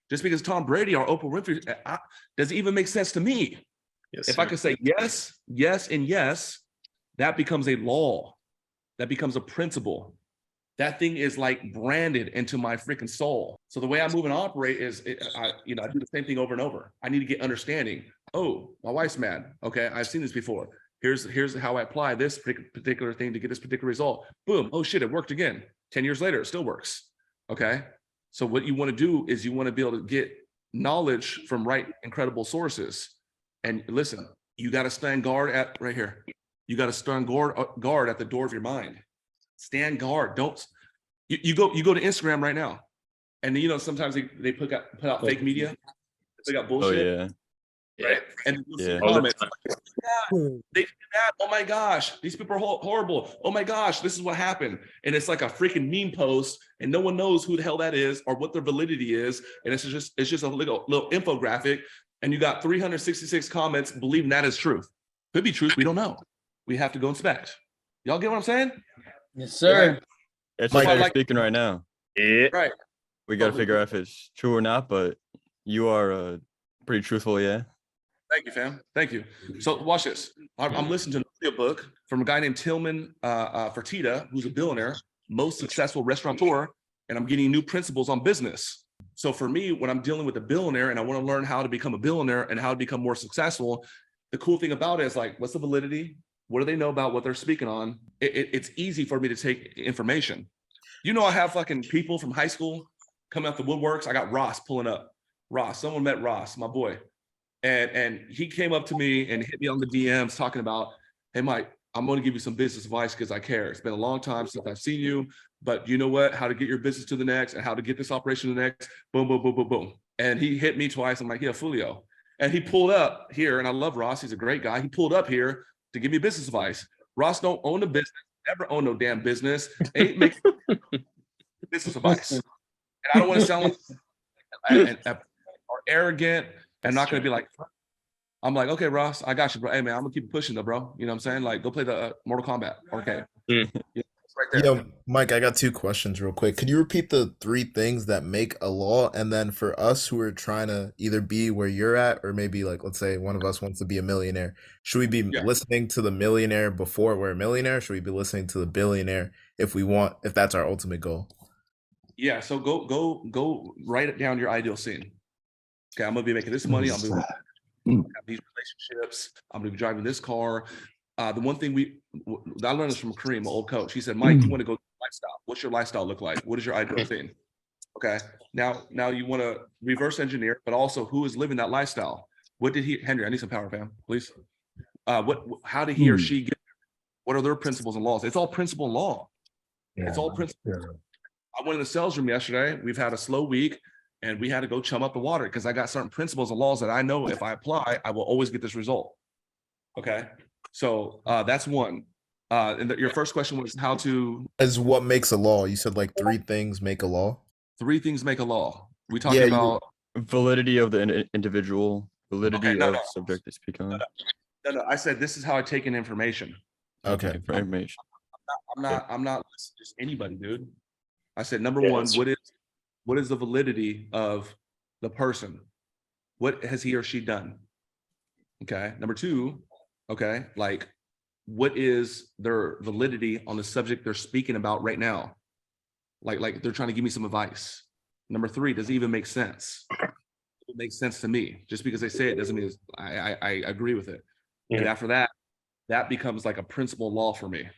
Just because Tom Brady or Oprah Winfrey, does it even make sense to me? Yes, If I could say yes, yes, and yes, that becomes a law. That becomes a principle. That thing is like branded into my freaking soul. So the way I move and operate is, I do the same thing over and over. I need to get understanding. Oh, my wife's mad. Okay, I've seen this before. Here's how I apply this particular thing to get this particular result. Boom. Oh shit, it worked again. 10 years later, it still works. Okay. So what you want to do is you want to be able to get knowledge from right incredible sources. And listen, you got to stand guard at right here. You got to stand guard at the door of your mind. Stand guard. Don't you go to Instagram right now, and sometimes they put out fake media. They got bullshit. Oh yeah. Right. And Yeah. comments, they did that. Oh my gosh, these people are horrible. Oh my gosh, this is what happened. And it's like a freaking meme post, and no one knows who the hell that is or what their validity is. And it's just a little infographic, and you got 366 comments believing that is truth. Could be truth. We don't know. We have to go inspect. Y'all get what I'm saying? Yes, sir. Right. It's Mike, like you're like- speaking right now. Yeah. Right. We got to figure out if it's true or not, but you are pretty truthful, yeah. Thank you, fam. Thank you. So watch this. I'm listening to an audiobook from a guy named Tillman Fertitta, who's a billionaire, most successful restaurateur, and I'm getting new principles on business. So for me, when I'm dealing with a billionaire and I want to learn how to become a billionaire and how to become more successful, the cool thing about it is like, what's the validity? What do they know about what they're speaking on? It's easy for me to take information. I have fucking people from high school coming out the woodworks. I got Ross pulling up. Ross, someone met Ross, my boy. And he came up to me and hit me on the DMs talking about, hey, Mike, I'm going to give you some business advice because I care. It's been a long time since I've seen you, but you know what? How to get your business to the next and how to get this operation to the next. Boom, boom, boom, boom, boom. And he hit me twice. I'm like, yeah, Fulio. And he pulled up here, and I love Ross. He's a great guy. He pulled up here to give me business advice. Ross don't own a business, never own no damn business. Ain't making business advice. And I don't want to sound like or arrogant. And not going to be like, I'm like, okay, Ross, I got you, bro. Hey, man, I'm going to keep pushing though, bro. You know what I'm saying? Like, go play the Mortal Kombat. Okay. Yeah, it's right there. Mike, I got 2 questions real quick. Could you repeat the 3 things that make a law? And then for us who are trying to either be where you're at, or maybe like, let's say one of us wants to be a millionaire. Should we be listening to the millionaire before we're a millionaire? Should we be listening to the billionaire if that's our ultimate goal? Yeah. So go write it down your ideal scene. Okay, I'm gonna be making this money. I'm gonna have these relationships. I'm gonna be driving this car. The one thing I learned this from Kareem, my old coach. He said, Mike, you want to go lifestyle. What's your lifestyle look like? What is your ideal thing? Okay. Now you want to reverse engineer, but also who is living that lifestyle? What did Henry, I need some power, fam, please. How did he or she get? What are their principles and laws? It's all principle and law. It's all principle. Yeah. I went in the sales room yesterday. We've had a slow week. And we had to go chum up the water because I got certain principles and laws that I know if I apply, I will always get this result. Okay. So that's one. And your first question was how to. As what makes a law? You said like 3 things make a law. 3 things make a law. We talking about validity of the individual, validity of subject they speak on. No. I said this is how I take in information. Okay. For information. I'm not just anybody, dude. I said number one, what is the validity of the person? What has he or she done? Okay. Number 2, okay, like what is their validity on the subject they're speaking about right now? Like they're trying to give me some advice. Number 3, does it even make sense? It makes sense to me. Just because they say it doesn't mean I agree with it. Yeah. And after that becomes like a principle law for me.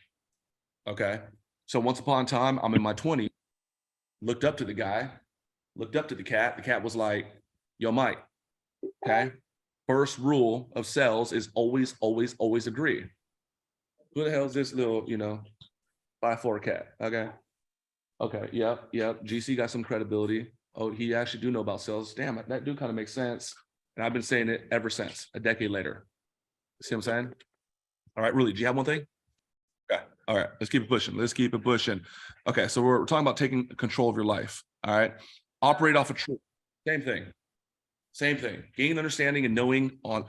Okay. So once upon a time, I'm in my 20s, looked up to the guy, looked up to the cat. The cat was like, yo, Mike, okay? First rule of sales is always, always, always agree. Who the hell is this little, 5'4" cat? Okay, yep. GC got some credibility. Oh, he actually do know about sales. Damn it, that dude kind of makes sense. And I've been saying it ever since, a decade later. See what I'm saying? All right, really, do you have one thing? Okay, all right, let's keep it pushing. Okay, so we're talking about taking control of your life, all right? Operate off of truth. Same thing. Gain understanding and knowing on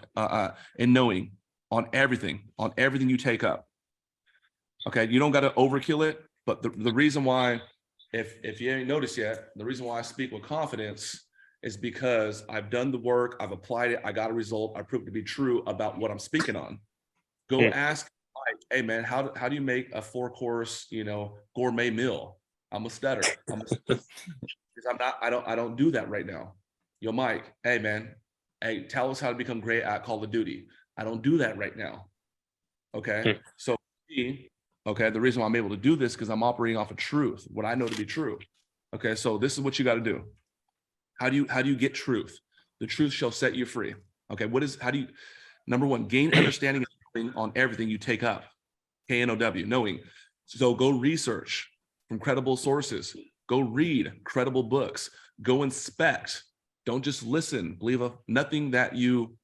everything you take up. Okay, you don't got to overkill it, but the reason why if you ain't noticed yet, the reason why I speak with confidence is because I've done the work, I've applied it, I got a result, I proved to be true about what I'm speaking on. Go ask Mike, hey man, how do you make a 4-course, gourmet meal? I'm a stutter. Because I don't do that right now. Yo, Mike, hey man, hey, tell us how to become great at Call of Duty. I don't do that right now. Okay. So the reason why I'm able to do this because I'm operating off of truth, what I know to be true. Okay, so this is what you got to do. How do you get truth? The truth shall set you free. Okay, number one, gain understanding on everything you take up. KNOW, knowing. So go research from credible sources. Go read credible books. Go inspect. Don't just listen. Believe nothing that you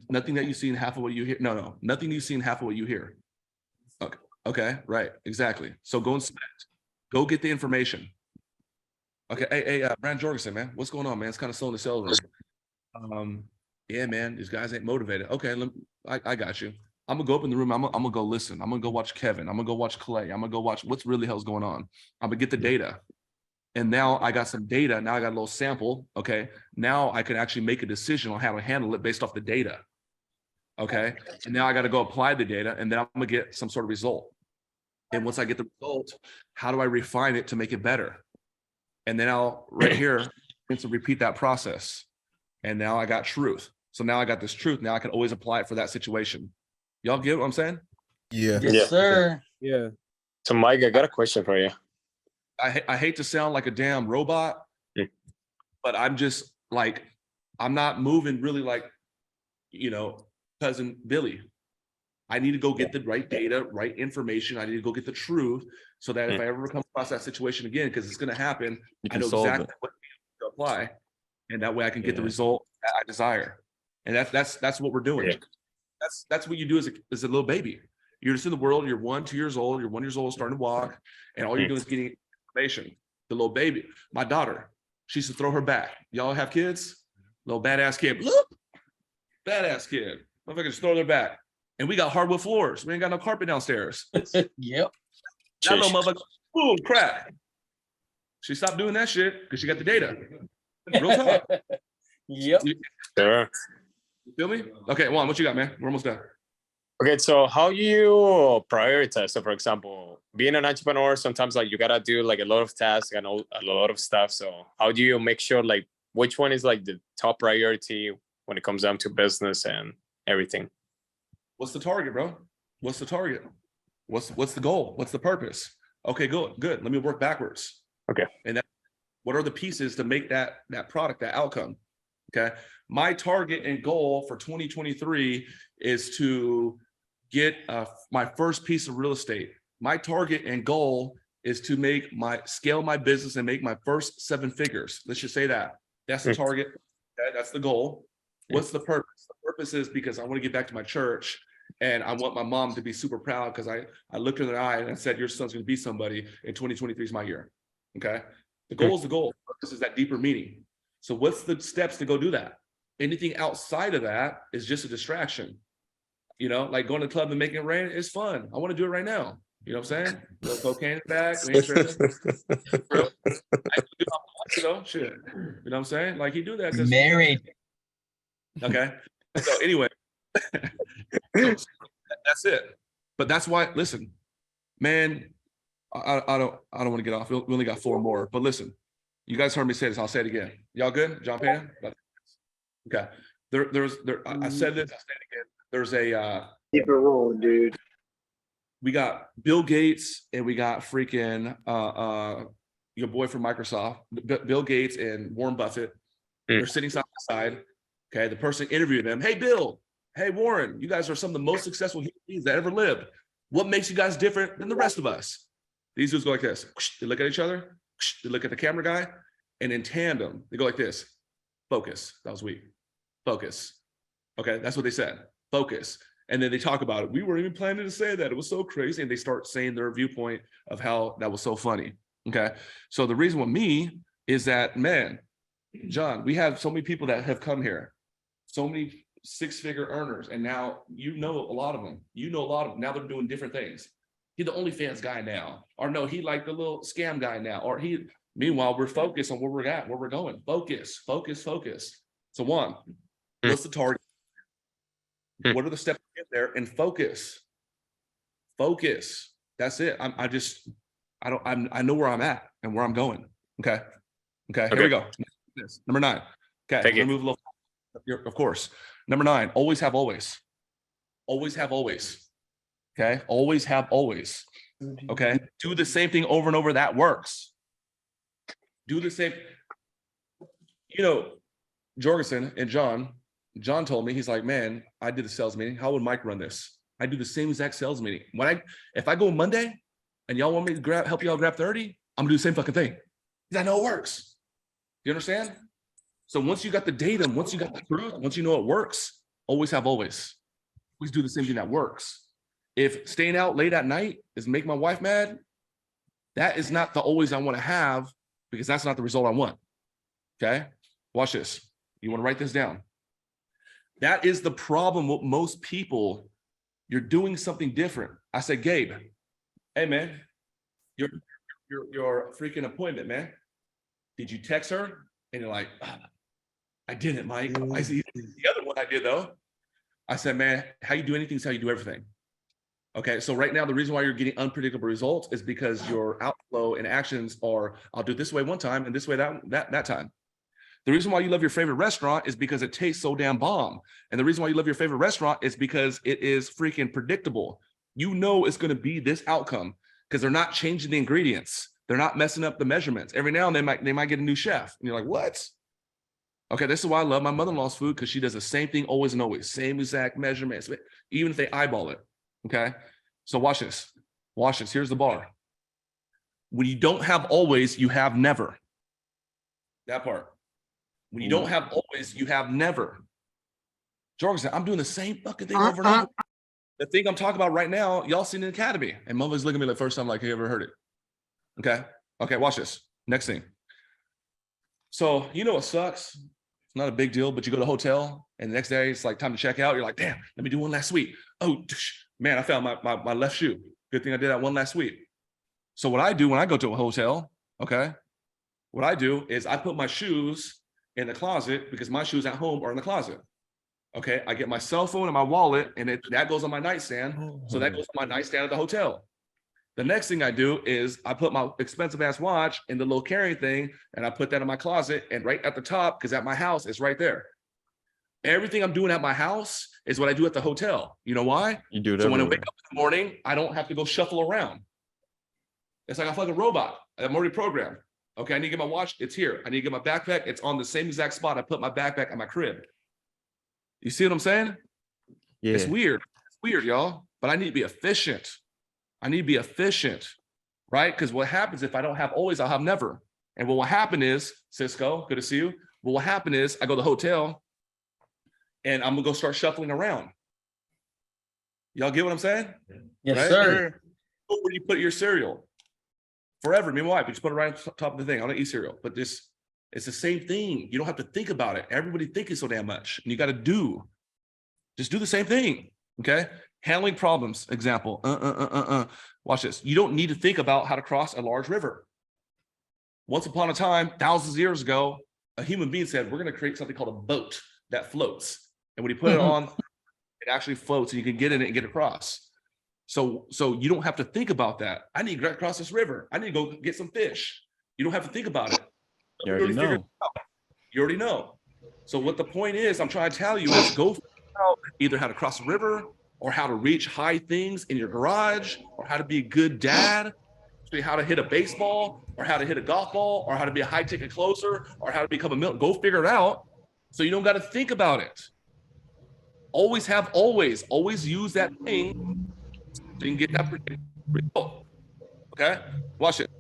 see in half of what you hear. No, nothing you see in half of what you hear. Okay, right, exactly. So go inspect. Go get the information. Okay, hey, Brand Jorgensen, man, what's going on, man? It's kind of slow in the sales room. Yeah, man, these guys ain't motivated. Okay, I got you. I'm gonna go up in the room. I'm gonna go listen. I'm gonna go watch Kevin. I'm gonna go watch Clay. I'm gonna go watch what's really hell's going on. I'm gonna get the data. And now I got some data. Now I got a little sample. Okay, now I can actually make a decision on how to handle it based off the data. Okay, and now I got to go apply the data, and then I'm gonna get some sort of result. And once I get the result, how do I refine it to make it better? And then I'll to repeat that process. And now I got truth. So now I got this truth. Now I can always apply it for that situation. Y'all get what I'm saying? Yeah. Yes, sir. Yeah. So Mike, I got a question for you. I hate to sound like a damn robot, but I'm just like, I'm not moving really like, cousin Billy. I need to go get the right data, right information. I need to go get the truth so that if I ever come across that situation again, because it's going to happen, I know exactly what to apply. And that way I can get the result that I desire. And that's what we're doing. Yeah. That's what you do as a little baby. You're just in the world, you're 1, 2 years old, you're 1 year old starting to walk, and all you're doing is getting information. The little baby, my daughter, she used to throw her back. Y'all have kids? Little badass kid. Look, badass kid. Motherfuckers just throw their back. And we got hardwood floors. We ain't got no carpet downstairs. Yep. That little motherfucker, boom, crack. She stopped doing that shit because she got the data. Real talk. Yep. Sure. You feel me? Okay, Juan, what you got, man? We're almost done. Okay, so how you prioritize? So for example, being an entrepreneur, sometimes like you gotta do like a lot of tasks and a lot of stuff. So how do you make sure like which one is like the top priority when it comes down to business and everything? What's the target, bro? What's the target? What's the goal? What's the purpose? Okay, good. Let me work backwards. Okay. And what are the pieces to make that product, that outcome? Okay. My target and goal for 2023 is to get my first piece of real estate. My target and goal is to scale my business and make my first 7 figures. Let's just say that. That's the target. Okay, that's the goal. What's the purpose? The purpose is because I want to get back to my church and I want my mom to be super proud because I looked her in the eye and I said, your son's going to be somebody, and 2023 is my year. Okay. The goal is the goal. The purpose is that deeper meaning. So what's the steps to go do that? Anything outside of that is just a distraction. Like going to the club and making it rain is fun. I want to do it right now. You know what I'm saying? A little cocaine in the back. We ain't tripping. Shit. You know what I'm saying? Like he do that. Married. Okay. So anyway, that's it. But that's why, listen, man, I don't want to get off. We only got 4 more, but listen, you guys heard me say this. I'll say it again. Y'all good? John Payne? Okay. I said this, I'll say it again. There's a keep it rolling, dude. We got Bill Gates and we got freaking your boy from Microsoft, Bill Gates and Warren Buffett. They're sitting side by side. Okay, the person interviewed them. Hey, Bill. Hey, Warren. You guys are some of the most successful human beings that ever lived. What makes you guys different than the rest of us? These dudes go like this. They look at each other. They look at the camera guy, and in tandem, they go like this. Focus. That was weak. Focus. Okay, that's what they said. Focus. And then they talk about it. We weren't even planning to say that. It was so crazy. And they start saying their viewpoint of how that was so funny. Okay. So the reason with me is that, man, John, we have so many people that have come here, so many 6-figure earners. And now a lot of them. Now they're doing different things. He the OnlyFans guy now, or no, he like the little scam guy now, or he. Meanwhile, we're focused on where we're at, where we're going. Focus, focus, focus. So one, list the target. What are the steps to get there? And focus. Focus. That's it. I know where I'm at and where I'm going. Okay. Here we go. Number 9. Okay. We're gonna move a little. Of course. Number 9. Always have always. Always have always. Okay. Always have always. Okay. Do the same thing over and over. That works. Do the same. Jorgensen and John told me, he's like, man, I did a sales meeting. How would Mike run this? I do the same exact sales meeting. If I go Monday and y'all want me to help y'all grab 30, I'm gonna do the same fucking thing. Because I know it works. You understand? So once you got the data, once you got the truth, once you know it works, always have always. Always do the same thing that works. If staying out late at night is make my wife mad, that is not the always I want to have, because that's not the result I want. Okay? Watch this. You want to write this down. That is the problem with most people. You're doing something different. I said, Gabe, hey man, your freaking appointment, man. Did you text her? And you're like, I didn't, Mike. I see the other one I did though. I said, man, how you do anything is how you do everything. Okay, so right now the reason why you're getting unpredictable results is because your outflow and actions are, I'll do it this way one time and this way that time. The reason why you love your favorite restaurant is because it tastes so damn bomb. And the reason why you love your favorite restaurant is because it is freaking predictable. You know it's going to be this outcome because they're not changing the ingredients. They're not messing up the measurements. Every now and then they might get a new chef. And you're like, what? Okay, this is why I love my mother-in-law's food, because she does the same thing always and always. Same exact measurements, even if they eyeball it. Okay? So watch this. Watch this. Here's the bar. When you don't have always, you have never. That part. When you don't have always, you have never. Jorgensen, I'm doing the same fucking thing over and over. The thing I'm talking about right now, y'all seen in the academy. And mother's looking at me like first time, like, have you ever heard it? Okay. Okay, watch this. Next thing. So you know what sucks? It's not a big deal, but you go to a hotel and the next day it's like time to check out. You're like, damn, let me do one last week. Oh, man, I found my left shoe. Good thing I did that one last week. So what I do when I go to a hotel, okay, what I do is I put my shoes in the closet because my shoes at home are in the closet. Okay, I get my cell phone and my wallet and that goes on my nightstand. So that goes on my nightstand at the hotel. The next thing I do is I put my expensive ass watch in the little carrying thing and I put that in my closet and right at the top, because at my house it's right there. Everything I'm doing at my house is what I do at the hotel. You know why? You do it so everywhere. When I wake up in the morning, I don't have to go shuffle around. It's like a fucking robot. I'm already programmed. Okay, I need to get my watch. It's here. I need to get my backpack. It's on the same exact spot I put my backpack at my crib. You see what I'm saying? Yeah. It's weird. It's weird, y'all. But I need to be efficient. I need to be efficient, right? Because what happens if I don't have always, I'll have never. And what will happen is, Cisco, good to see you. What will happen is I go to the hotel and I'm gonna go start shuffling around. Y'all get what I'm saying? Yes, right? sir. Where do you put your cereal? Forever, me and my wife, we just put it right on top of the thing. I don't eat cereal, but it's the same thing. You don't have to think about it. Everybody thinking so damn much, and you got to just do the same thing. Okay, handling problems. Example. Watch this. You don't need to think about how to cross a large river. Once upon a time, thousands of years ago, a human being said, "We're going to create something called a boat that floats." And when you put it on, it actually floats, and you can get in it and get across. So you don't have to think about that. I need to get across this river. I need to go get some fish. You don't have to think about it. You already know. You already know. So what the point is, I'm trying to tell you is go figure out either how to cross a river or how to reach high things in your garage or how to be a good dad, how to hit a baseball or how to hit a golf ball or how to be a high ticket closer or how to become a millionaire. Go figure it out so you don't got to think about it. Always use that thing so you can get that result. Okay, watch it.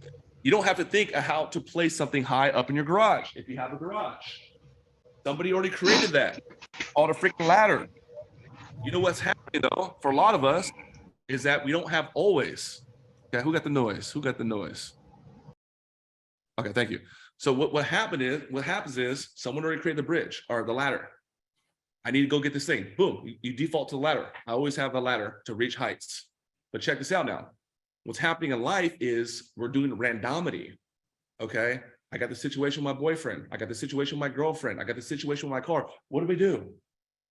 You don't have to think of how to place something high up in your garage. If you have a garage, somebody already created that, called a freaking ladder. You know what's happening though, for a lot of us, is that we don't have always. Okay, who got the noise? Who got the noise? Okay, thank you. So what happens is someone already created the bridge or the ladder. I need to go get this thing. Boom, you default to the ladder. I always have a ladder to reach heights. But check this out now. What's happening in life is we're doing randomity. Okay. I got the situation with my boyfriend. I got the situation with my girlfriend. I got the situation with my car. What do we do?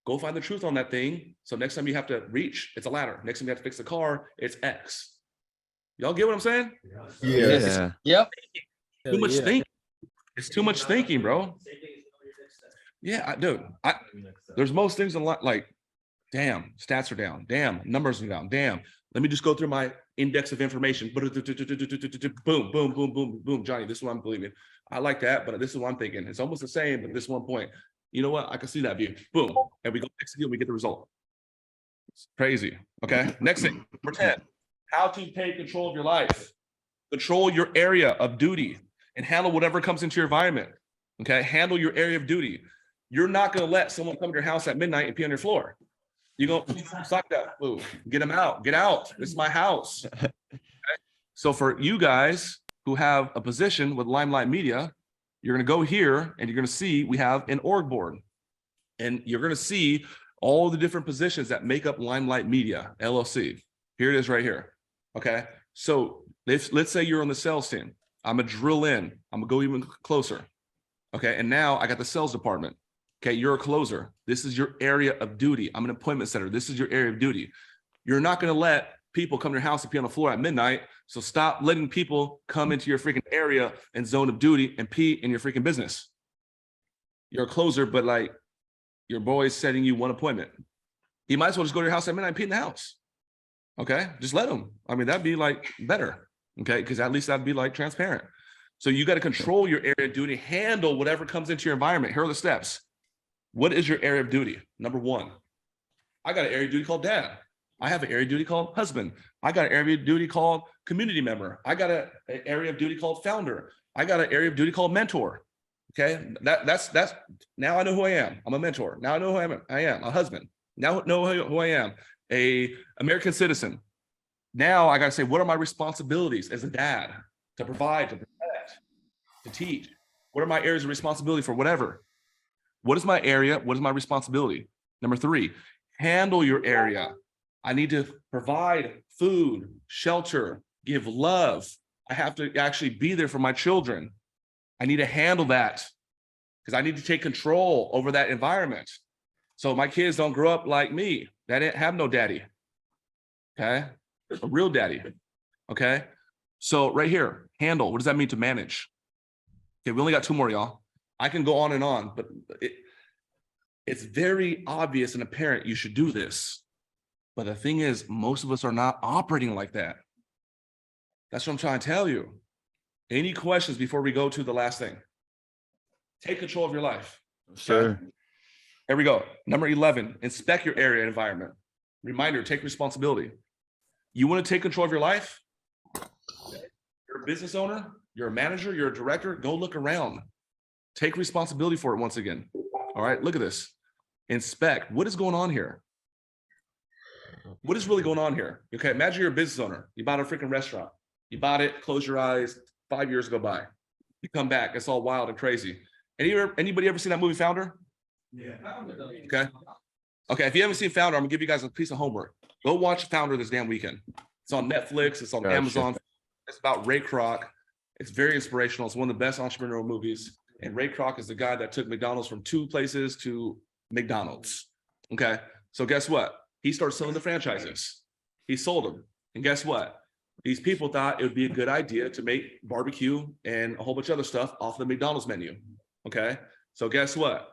Go find the truth on that thing. So next time you have to reach, it's a ladder. Next time you have to fix the car, it's X. Y'all get what I'm saying? Yeah. Yep. Too much thinking. It's too much thinking, bro. Yeah, dude. There's most things in life like, damn, stats are down. Damn, numbers are down. Damn. Let me just go through my index of information. Boom, boom, boom, boom, boom. Johnny, this is what I'm believing. I like that, but this is what I'm thinking. It's almost the same, but this one point. You know what? I can see that view. Boom. And we go execute and we get the result. It's crazy. Okay. Next thing, number 10. How to take control of your life. Control your area of duty and handle whatever comes into your environment. Okay. Handle your area of duty. You're not going to let someone come to your house at midnight and pee on your floor. You go, suck that. Ooh, get them out. Get out. This is my house. Okay? So for you guys who have a position with Limelight Media, you're going to go here and you're going to see we have an org board. And you're going to see all the different positions that make up Limelight Media, LLC. Here it is right here. Okay. So let's say you're on the sales team. I'm going to drill in. I'm going to go even closer. Okay. And now I got the sales department. Okay, you're a closer. This is your area of duty. I'm an appointment setter. This is your area of duty. You're not going to let people come to your house and pee on the floor at midnight. So stop letting people come into your freaking area and zone of duty and pee in your freaking business. You're a closer, but like your boy's setting you one appointment. He might as well just go to your house at midnight and pee in the house. Okay, just let him. I mean, that'd be like better. Okay, because at least that'd be like transparent. So you got to control your area of duty, handle whatever comes into your environment. Here are the steps. What is your area of duty? Number 1, I got an area of duty called dad. I have an area of duty called husband. I got an area of duty called community member. I got an area of duty called founder. I got an area of duty called mentor. Okay, that's now I know who I am. I'm a mentor. Now I know who I am a husband. Now I know who I am, a American citizen. Now I got to say, what are my responsibilities as a dad? To provide, to protect, to teach. What are my areas of responsibility for whatever? What is my area? What is my responsibility? Number 3, handle your area. I need to provide food, shelter, give love. I have to actually be there for my children. I need to handle that because I need to take control over that environment. So my kids don't grow up like me. That didn't have no daddy. Okay. A real daddy. Okay. So right here, handle. What does that mean to manage? Okay. We only got 2 more, y'all. I can go on and on, but it's very obvious and apparent you should do this. But the thing is, most of us are not operating like that. That's what I'm trying to tell you. Any questions before we go to the last thing? Take control of your life. Sure. Okay? Here we go. Number 11, inspect your area and environment. Reminder, take responsibility. You want to take control of your life? You're a business owner, you're a manager, you're a director, go look around. Take responsibility for it once again. All right, look at this. Inspect. What is going on here? What is really going on here? Okay, imagine you're a business owner. You bought a freaking restaurant. You bought it, close your eyes, 5 years go by. You come back, it's all wild and crazy. Anybody ever seen that movie Founder? Yeah. Okay. Okay, if you haven't seen Founder, I'm gonna give you guys a piece of homework. Go watch Founder this damn weekend. It's on Netflix, it's on Amazon. It's about Ray Kroc. It's very inspirational. It's one of the best entrepreneurial movies. And Ray Kroc is the guy that took McDonald's from 2 places to McDonald's. Okay. So guess what? He started selling the franchises. He sold them. And guess what? These people thought it would be a good idea to make barbecue and a whole bunch of other stuff off the McDonald's menu. Okay. So guess what?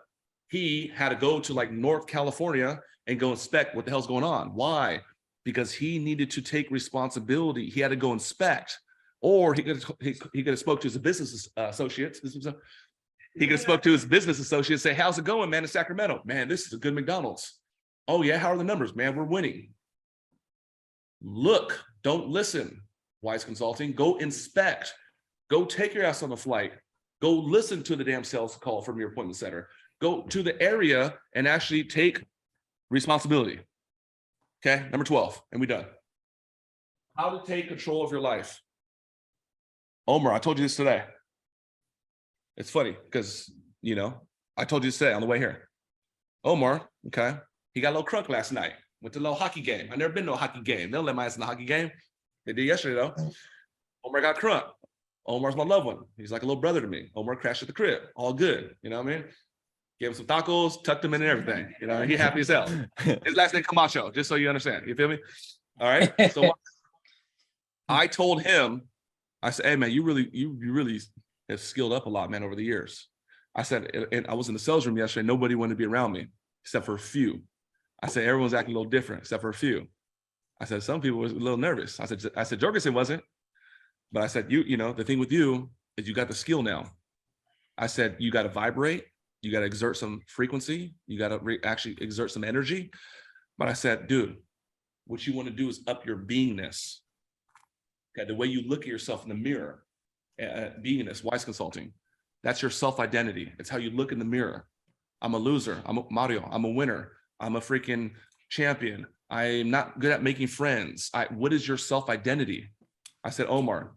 He had to go to like North California and go inspect what the hell's going on. Why? Because he needed to take responsibility. He had to go inspect, or he could have spoke to his business associates. He could have spoke to his business associates, say, how's it going, man, in Sacramento? Man, this is a good McDonald's. Oh yeah, how are the numbers? Man, we're winning. Look, don't listen, Wise Consulting. Go inspect. Go take your ass on a flight. Go listen to the damn sales call from your appointment center. Go to the area and actually take responsibility. Okay, number 12, and we're done. How to take control of your life. Omar, I told you this today. It's funny because, you know, I told you this today on the way here. Omar, okay, he got a little crunk last night. Went to a little hockey game. I've never been to a hockey game. They don't let my ass in the hockey game. They did yesterday though. Omar got crunk. Omar's my loved one. He's like a little brother to me. Omar crashed at the crib. All good. You know what I mean? Gave him some tacos, tucked him in and everything. You know, he happy as hell. His last name Camacho, just so you understand. You feel me? All right. So I told him, I said, hey man, you really have skilled up a lot, man, over the years. I said, and I was in the sales room yesterday, nobody wanted to be around me except for a few. I said, everyone's acting a little different except for a few. I said, some people were a little nervous. I said, Jorgensen wasn't. But I said, you know, the thing with you is you got the skill now. I said, you got to vibrate. You got to exert some frequency. You got to actually exert some energy. But I said, dude, what you want to do is up your beingness. Okay, the way you look at yourself in the mirror, beingness, Wise Consulting. That's your self-identity. It's how you look in the mirror. I'm a loser. I'm a Mario. I'm a winner. I'm a freaking champion. I'm not good at making friends. What is your self-identity? I said, Omar,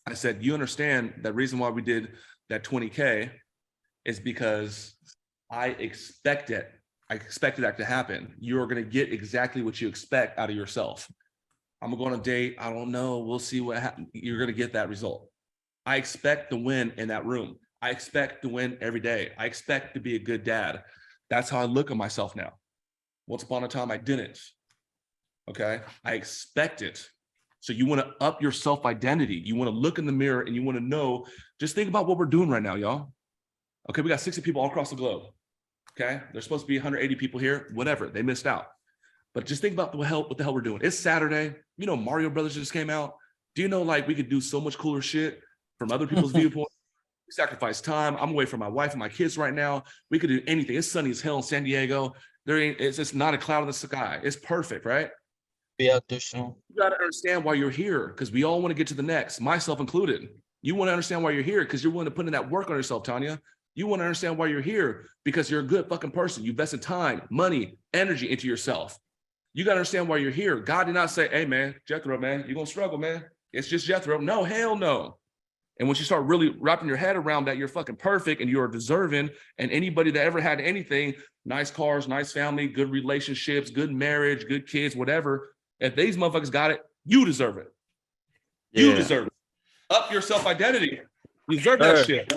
I said, you understand the reason why we did that 20K is because I expected that to happen. You're going to get exactly what you expect out of yourself. I'm going to go on a date. I don't know. We'll see what happens. You're going to get that result. I expect to win in that room. I expect to win every day. I expect to be a good dad. That's how I look at myself now. Once upon a time, I didn't. Okay. I expect it. So you want to up your self-identity. You want to look in the mirror and you want to know, just think about what we're doing right now, y'all. Okay. We got 60 people all across the globe. Okay. There's supposed to be 180 people here, whatever. They missed out. But just think about what the hell we're doing. It's Saturday. You know, Mario Brothers just came out. Do you know, like, we could do so much cooler shit from other people's viewpoint? We sacrifice time. I'm away from my wife and my kids right now. We could do anything. It's sunny as hell in San Diego. It's just not a cloud in the sky. It's perfect, right? Be out there soon. You got to understand why you're here, because we all want to get to the next, myself included. You want to understand why you're here because you're willing to put in that work on yourself, Tanya. You want to understand why you're here because you're a good fucking person. You invested time, money, energy into yourself. You got to understand why you're here. God did not say, hey, man, Jethro, man, you're going to struggle, man. It's just Jethro. No, hell no. And once you start really wrapping your head around that, you're fucking perfect and you're deserving. And anybody that ever had anything, nice cars, nice family, good relationships, good marriage, good kids, whatever, if these motherfuckers got it, you deserve it. You deserve it. Up your self-identity. You deserve that shit.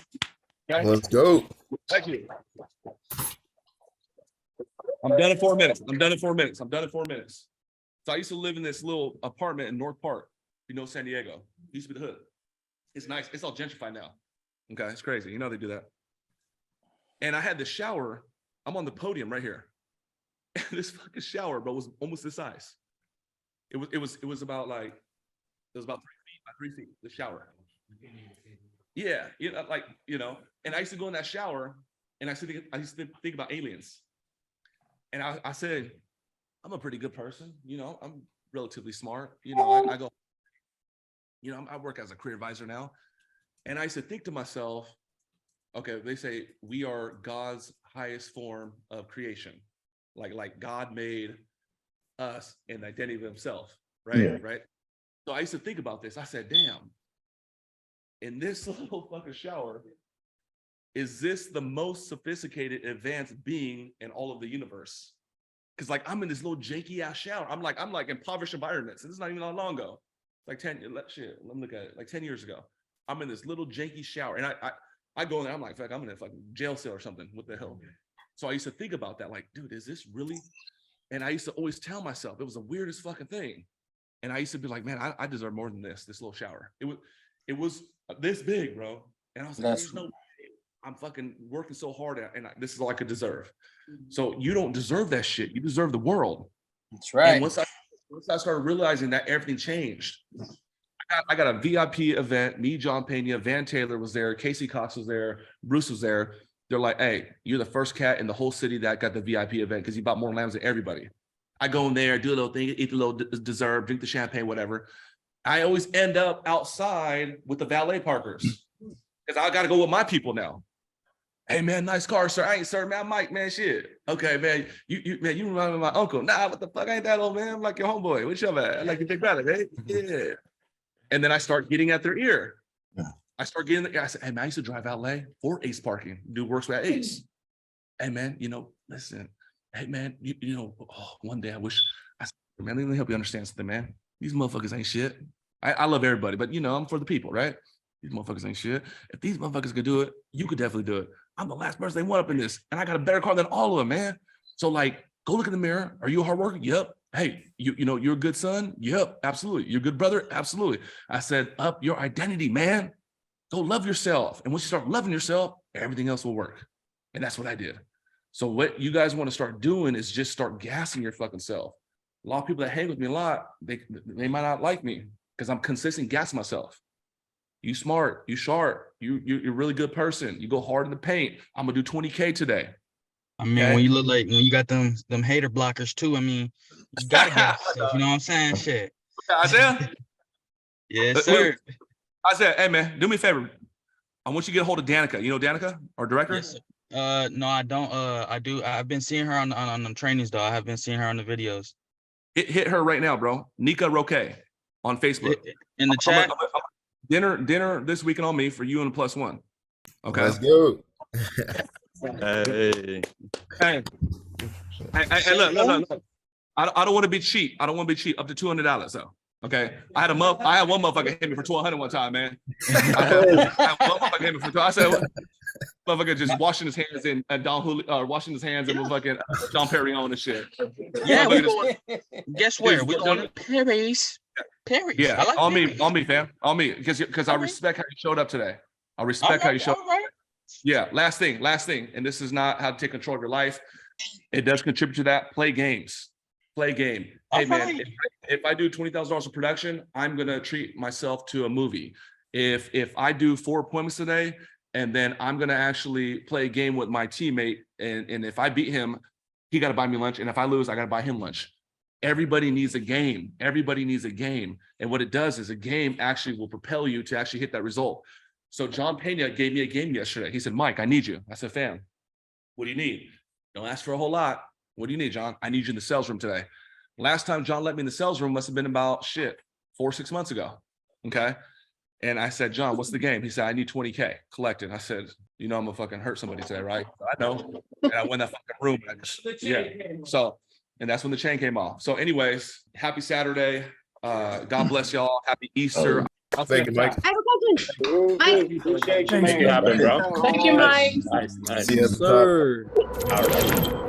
Okay? Let's go. Thank you. I'm done in 4 minutes. I'm done in 4 minutes. I'm done in 4 minutes. So I used to live in this little apartment in North Park, you know, San Diego. It used to be the hood. It's nice. It's all gentrified now. Okay, it's crazy. You know they do that. And I had this shower. I'm on the podium right here. And this fucking shower, bro, was almost this size. It was about like, it was about 3 feet by 3 feet, the shower. Yeah, you know, like, you know, and I used to go in that shower and I used to think about aliens. And I said, I'm a pretty good person. You know, I'm relatively smart. You know, I go, you know, I work as a career advisor now. And I used to think to myself, okay, they say we are God's highest form of creation. Like God made us in the identity of himself, right? Yeah. Right. So I used to think about this. I said, damn, in this little fucking shower, is this the most sophisticated, advanced being in all of the universe? Because like I'm in this little janky ass shower. I'm like impoverished environments. And this is not even that long ago. Like 10, shit, let me look at it. Like 10 years ago. I'm in this little janky shower. And I go in there, I'm like, fuck, I'm in a fucking jail cell or something. What the hell? So I used to think about that, like, dude, is this really? And I used to always tell myself it was the weirdest fucking thing. And I used to be like, man, I deserve more than this little shower. It was this big, bro. And I was like, there's no way. I'm fucking working so hard and this is all I could deserve. So you don't deserve that shit. You deserve the world. That's right. And once I started realizing that, everything changed. I got a VIP event. Me, John Pena, Van Taylor was there. Casey Cox was there. Bruce was there. They're like, hey, you're the first cat in the whole city that got the VIP event because he bought more lambs than everybody. I go in there, do a little thing, eat a little dessert, drink the champagne, whatever. I always end up outside with the valet parkers because I got to go with my people now. Hey man, nice car, sir. I ain't sir, man. I'm Mike, man. Shit. Okay, man. You remind me of my uncle. Nah, what the fuck? I ain't that old, man. I'm like your homeboy. What's your man? I like your big brother, right? Yeah. And then I start getting at their ear. I start getting. I said, hey man, I used to drive LA for Ace Parking. Dude works with Ace. Hey man, you know, listen. Hey man, you know, one day I wish. I said, man, let me help you understand something, man. these motherfuckers ain't shit. I love everybody, but you know, I'm for the people, right? These motherfuckers ain't shit. If these motherfuckers could do it, you could definitely do it. I'm the last person they want up in this, and I got a better car than all of them, man. So like, go look in the mirror. Are you a hard worker? Yep. Hey, you know, you're a good son? Yep, absolutely. You're a good brother? Absolutely. I said, up your identity, man. Go love yourself. And once you start loving yourself, everything else will work. And that's what I did. So what you guys want to start doing is just start gassing your fucking self. A lot of people that hang with me a lot, they might not like me because I'm consistent gassing myself. You smart, you sharp, you're a really good person. You go hard in the paint. I'm gonna do 20K today. I mean, when you look like, when you got them hater blockers too, I mean, you gotta gas yourself, you know what I'm saying? Shit. Isaiah? Yes, sir. Isaiah, hey man, do me a favor. I want you to get a hold of Danica. You know Danica, our director? Yes, sir. No, I don't. I've been seeing her on the trainings though. I have been seeing her on the videos. Hit her right now, bro. Nika Roque on Facebook. In the chat. Dinner this weekend on me for you and +1. Okay. Let's go. Hey. Hey, look. I don't want to be cheap. I don't want to be cheap. Up to $200 though. Okay. I had one motherfucker hit me for $200 one time, man. I had one motherfucker hit me for $200. I said, motherfucker just washing his hands in washing his hands in fucking John Perignon and shit. Yeah, we going. Guess where? We're going to Paris. Paris. Yeah, like on Paris. me, fam. On me. Because I respect how you showed up today. I respect how you showed up. Right. Yeah, last thing, and this is not how to take control of your life. It does contribute to that. Play games. Play game. Hey, man, if I do $20,000 of production, I'm going to treat myself to a movie. If I do 4 appointments today, and then I'm going to actually play a game with my teammate, and if I beat him, he got to buy me lunch, and if I lose, I got to buy him lunch. Everybody needs a game. Everybody needs a game. And what it does is a game actually will propel you to actually hit that result. So John Pena gave me a game yesterday. He said, Mike, I need you. I said, fam, what do you need? Don't ask for a whole lot. What do you need, John? I need you in the sales room today. Last time John let me in the sales room must have been about 4 or 6 months ago. Okay. And I said, John, what's the game? He said, I need 20K collected. I said, you know, I'm gonna fucking hurt somebody today, right? I know. And I went that fucking room. Yeah. So, and that's when the chain came off. So anyways, happy Saturday. God bless y'all. Happy Easter. Thank you, Mike. I have a question. Mike. Thank you, bro. Thank you, Mike. Nice. See you at the top. All right.